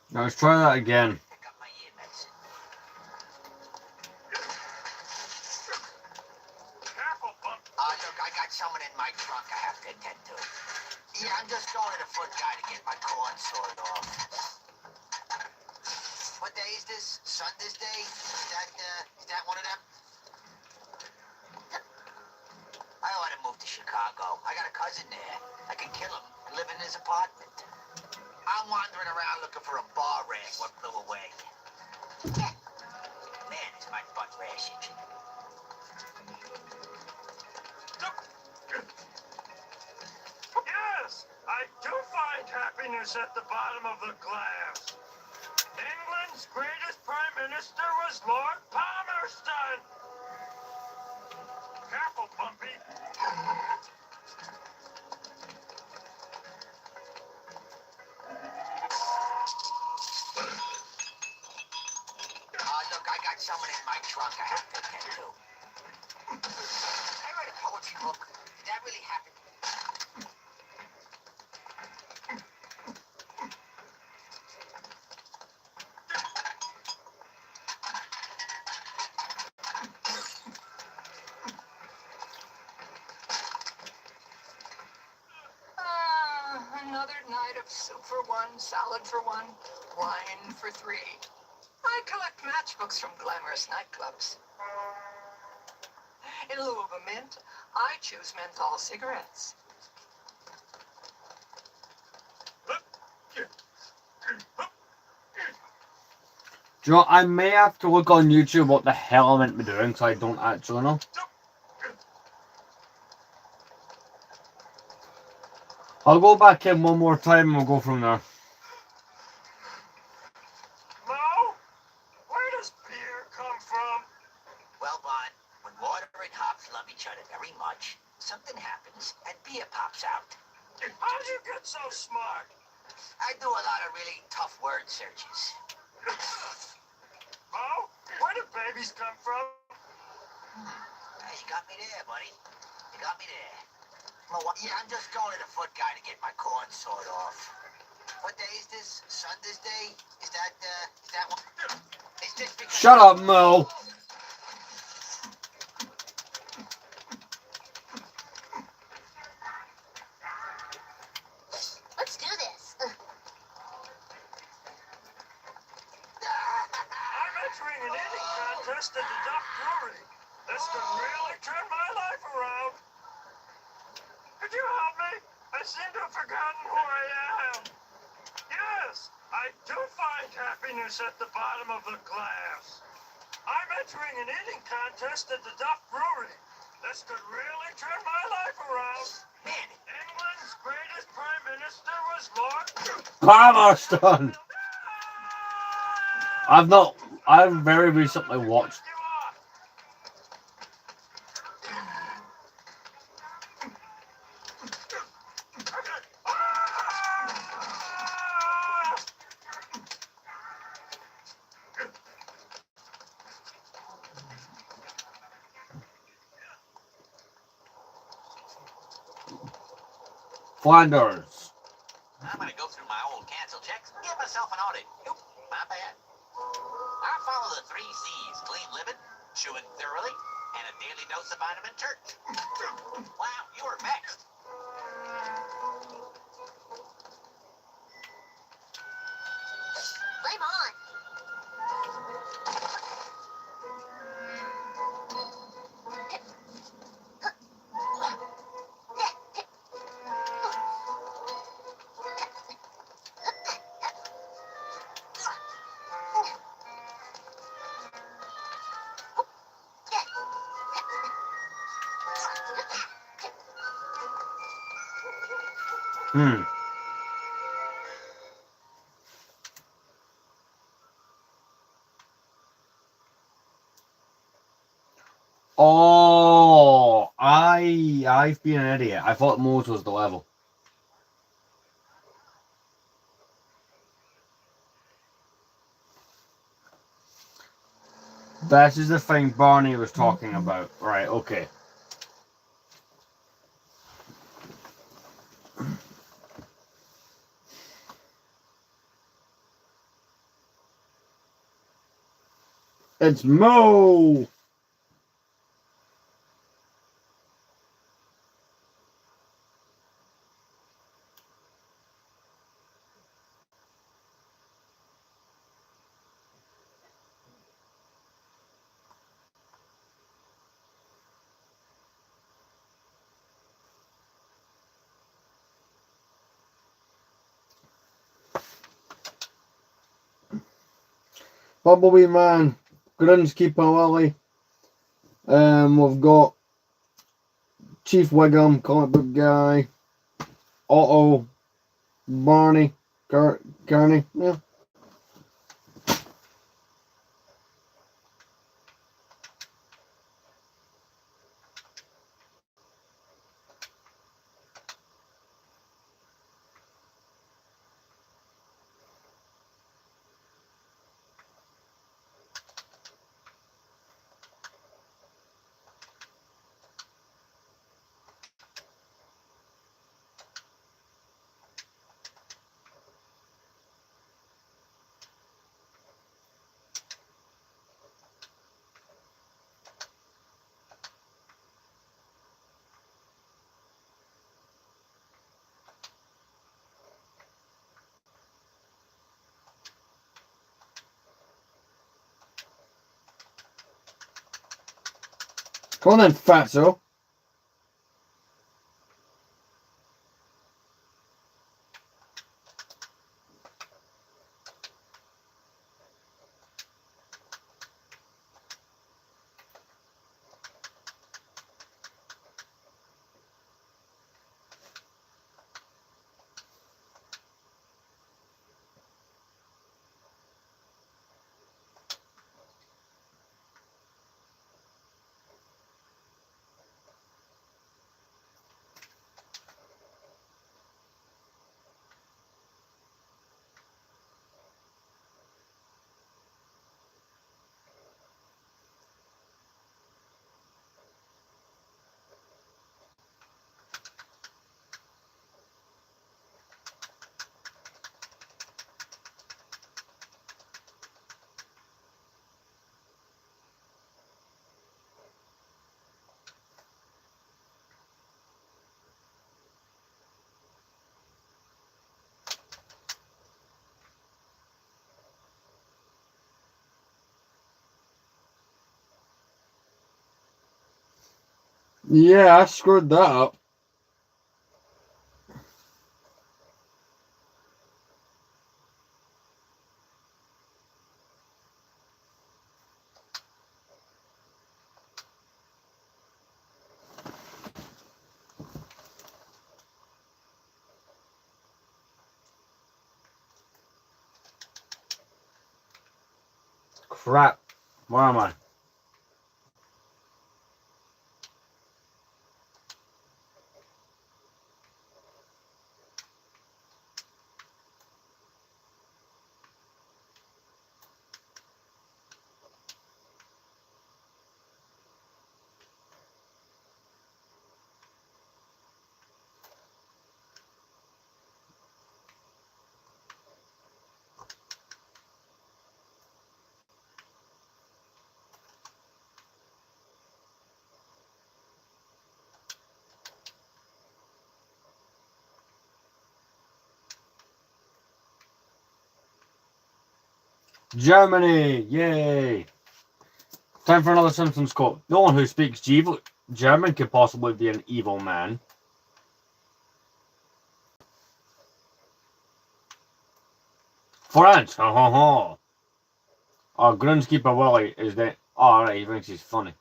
Now let's try that again. Pick up my ear medicine. Careful, Bump. Look, I got someone in my trunk I have to attend to. Yeah, I'm just going to the foot guy to get my corn sawed off. What day is this? Sunday's day? Is that one of them? I ought to move to Chicago. I got a cousin there. I can kill him and live in his apartment. I'm wandering around looking for a bar rag. What blew away? Man, is my butt rash itching. Yes, I do find happiness at the bottom of the glass. England's greatest prime minister was Lord Palmerston. Careful, Bumpy. Look, I got someone in my trunk I have to attend to. I write a poetry book. Did that really happen? Another night of soup for one, salad for one, wine for three. I collect matchbooks from glamorous nightclubs. In lieu of a mint, I choose menthol cigarettes. Do you know, I may have to look on YouTube what the hell I'm meant to be doing, because I don't actually know. I'll go back in one more time and we'll go from there. Mo, where does beer come from? Well, Bond, when water and hops love each other very much, something happens and beer pops out. How'd you get so smart? I do a lot of really tough word searches. Mo, where do babies come from? Hey, you got me there, buddy. You got me there. Well, yeah, I'm just going to the foot guy to get my corn sawed off. What day is this? Sunday's day? Is that one? Is this because... Shut up, Mo! Let's do this. I'm entering an eating contest at the Duck Brewery. This could really turn my life around. Could you help me? I seem to have forgotten who I am. Yes, I do find happiness at the bottom of the glass. I'm entering an eating contest at the Duff Brewery. This could really turn my life around. Man, England's greatest prime minister was Lord Palmerston! I've very recently watched. Flanders. I'm gonna go through my old cancel checks and give myself an audit. Nope, not bad. I follow the 3 C's: clean living, chewing thoroughly, and a daily dose of vitamin church. Wow, you are next. Game on. Hmm. Oh, I've been an idiot. I thought Moe's was the level. This is the thing Barney was talking about. Right, okay. It's Moe! Bumblebee Man, Greenskeeper Lily. We've got Chief Wiggum, comic book guy. Otto, Barney, Kearney. Yeah. Come on then, fatso. Yeah, I screwed that up. Crap. Where am I? Germany! Yay! Time for another Simpsons quote. No one who speaks German could possibly be an evil man. French! Ha ha ha! Our groundskeeper Willie is dead. Oh, alright, he thinks he's funny.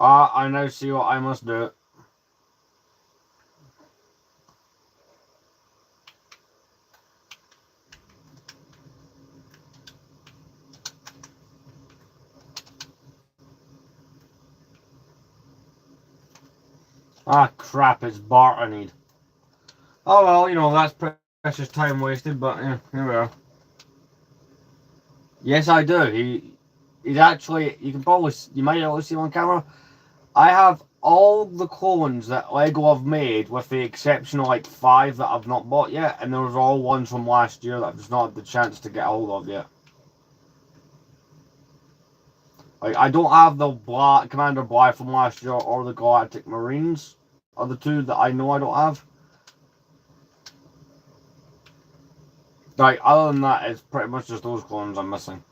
Ah, I now see what I must do. Ah, crap, it's Bart I need. Oh well, you know, that's precious time wasted, but yeah, here we are. Yes, I do. He's actually, you might able to see him on camera. I have all the clones that Lego have made, with the exception of like 5 that I've not bought yet, and those are all ones from last year that I've just not had the chance to get a hold of yet. Like, I don't have the Commander Bly from last year or the Galactic Marines, are the two that I know I don't have. Like, other than that, it's pretty much just those clones I'm missing.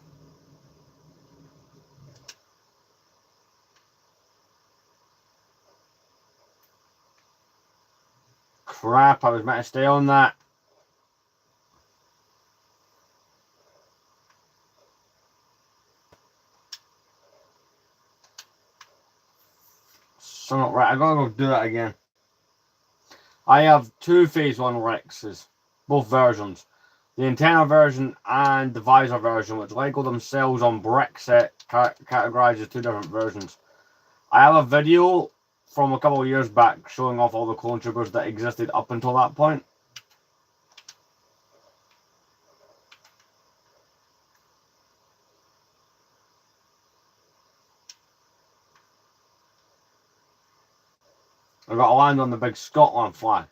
Crap, I was meant to stay on that. So not right, I gotta go do that again. I have 2 Phase 1 Rexes, both versions. The antenna version and the visor version, which Lego themselves on Brexit categorized as 2 different versions. I have a video from a couple of years back showing off all the clone troopers that existed up until that point. I got to land on the big Scotland flag.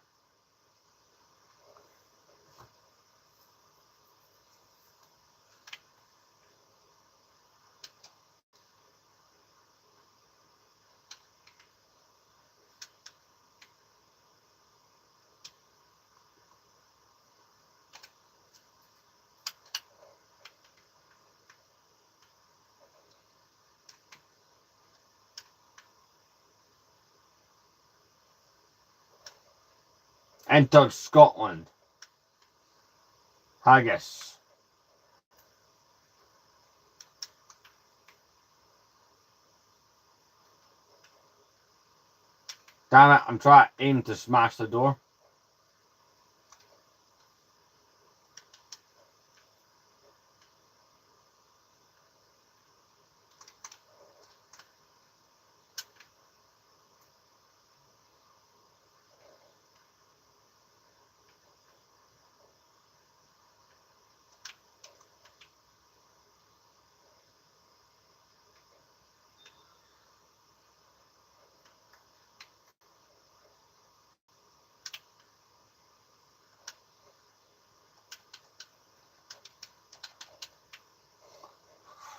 Enter Scotland. Haggis. Damn it, I'm trying to aim to smash the door.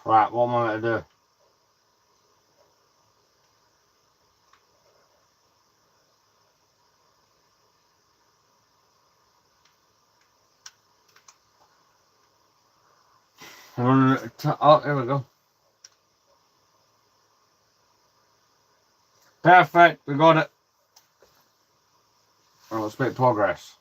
Right, what am I going to do? Oh, here we go. Perfect, we got it. Well, let's make progress.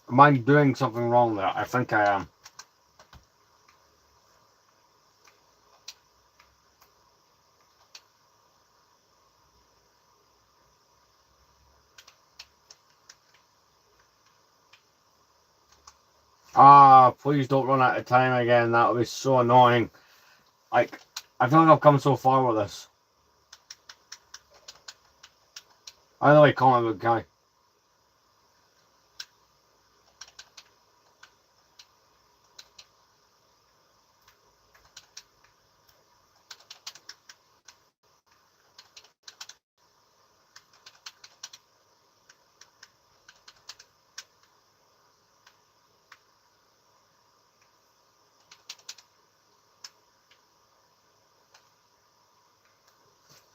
Am I doing something wrong there? I think I am. Ah, please don't run out of time again. That would be so annoying. Like, I feel like I've come so far with this. Either way, comic book guy.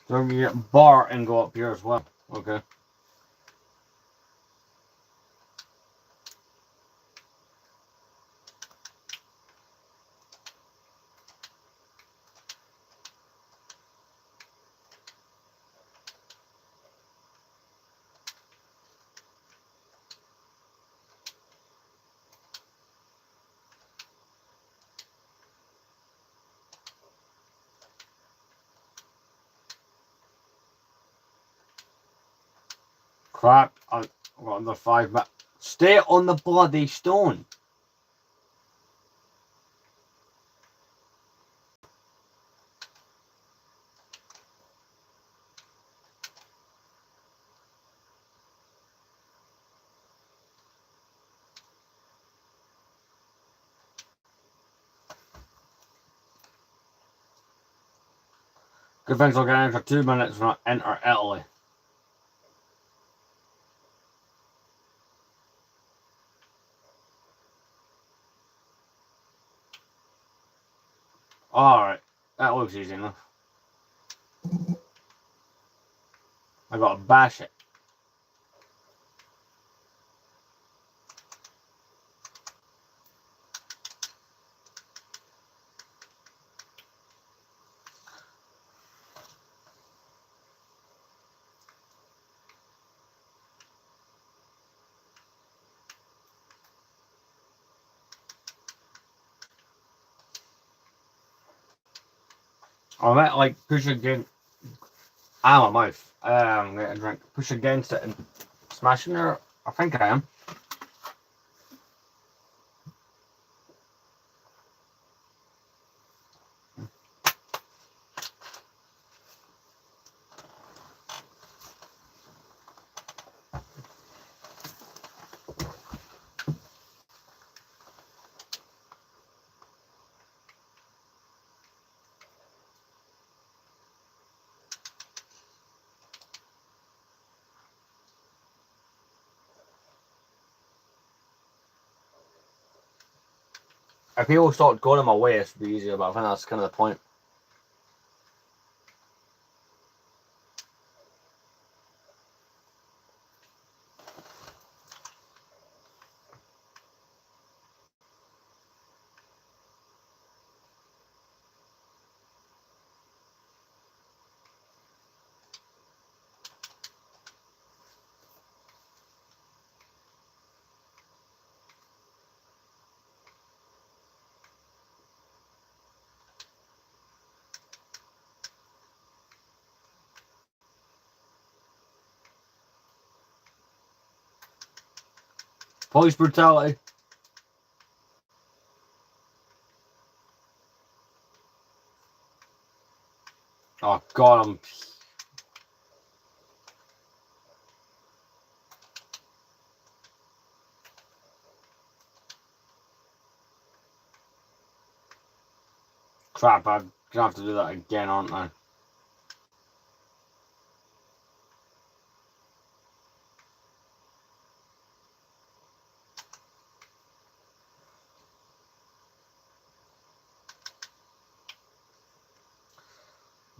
So we can get bar and go up here as well. Okay. Crap. I've got another 5 minutes. Stay on the bloody stone. Good things I'll get in for 2 minutes when I enter Italy. Alright. That looks easy enough. I gotta bash it. I might like push against. Ah, my mouth. I'm getting a drink. Push against it and smash in there. I think I am. If people start going in my way, it would be easier, but I think that's kind of the point. Police brutality. Oh god, I'm. Crap, I'm gonna have to do that again, aren't I?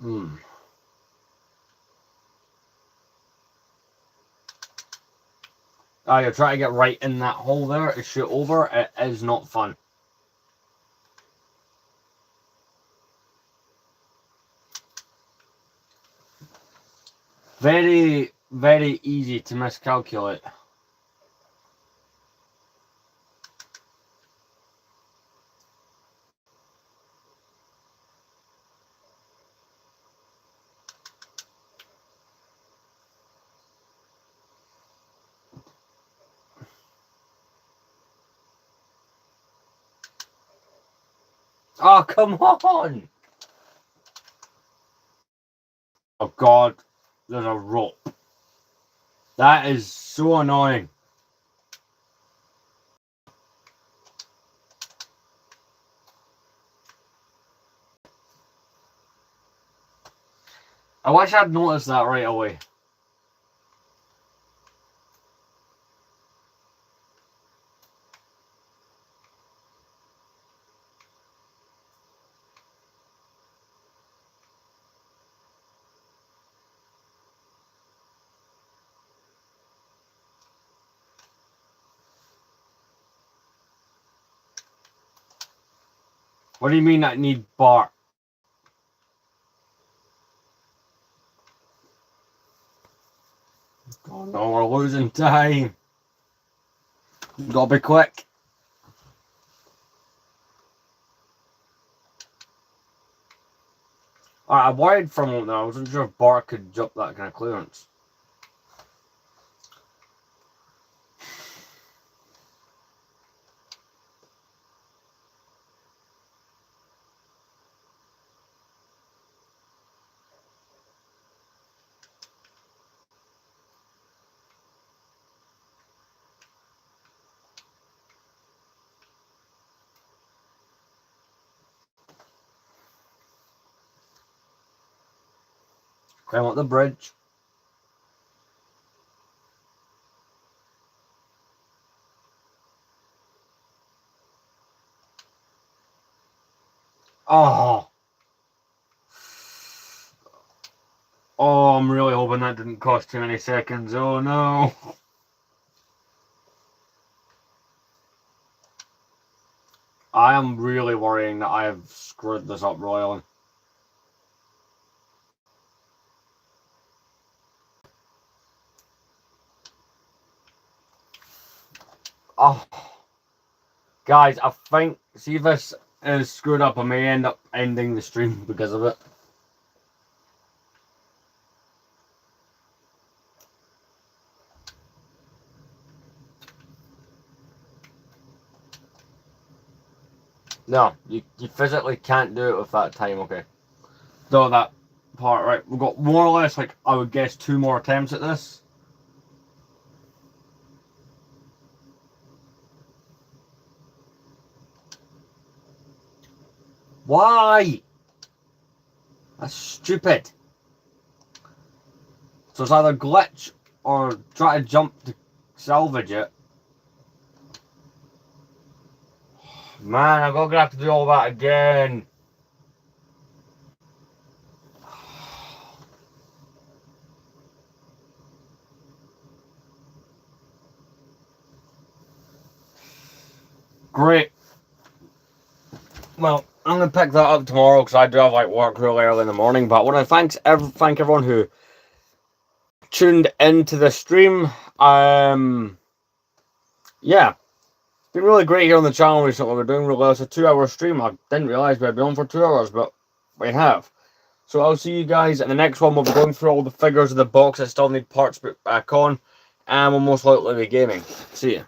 Hmm. Oh, you're trying to get right in that hole there to shoot over. It is not fun. Very, very easy to miscalculate. Oh, come on! Oh god, there's a rope. That is so annoying. I wish I'd noticed that right away. What do you mean I need Bart? Oh no, we're losing time. Gotta be quick. Alright, I worried for a moment there. I wasn't sure if Bart could jump that kind of clearance. Climb up the bridge. Oh. Oh, I'm really hoping that didn't cost too many seconds. Oh no. I am really worrying that I have screwed this up royally. Oh. Guys, I think, see if this is screwed up, I may end up ending the stream because of it. No, you physically can't do it with that time, okay. So that part, right, we've got more or less, like, I would guess 2 more attempts at this. Why? That's stupid. So it's either glitch or try to jump to salvage it. Man, I'm gonna have to do all that again. Great. Well, I'm gonna pick that up tomorrow because I do have like work really early in the morning. But I want to thank everyone who tuned into the stream. Yeah, it's been really great here on the channel recently. We're doing really well. It's a 2-hour stream. I didn't realize we'd be on for 2 hours, but we have. So I'll see you guys in the next one. We'll be going through all the figures of the box that still need parts put back on, and we'll most likely be gaming. See ya.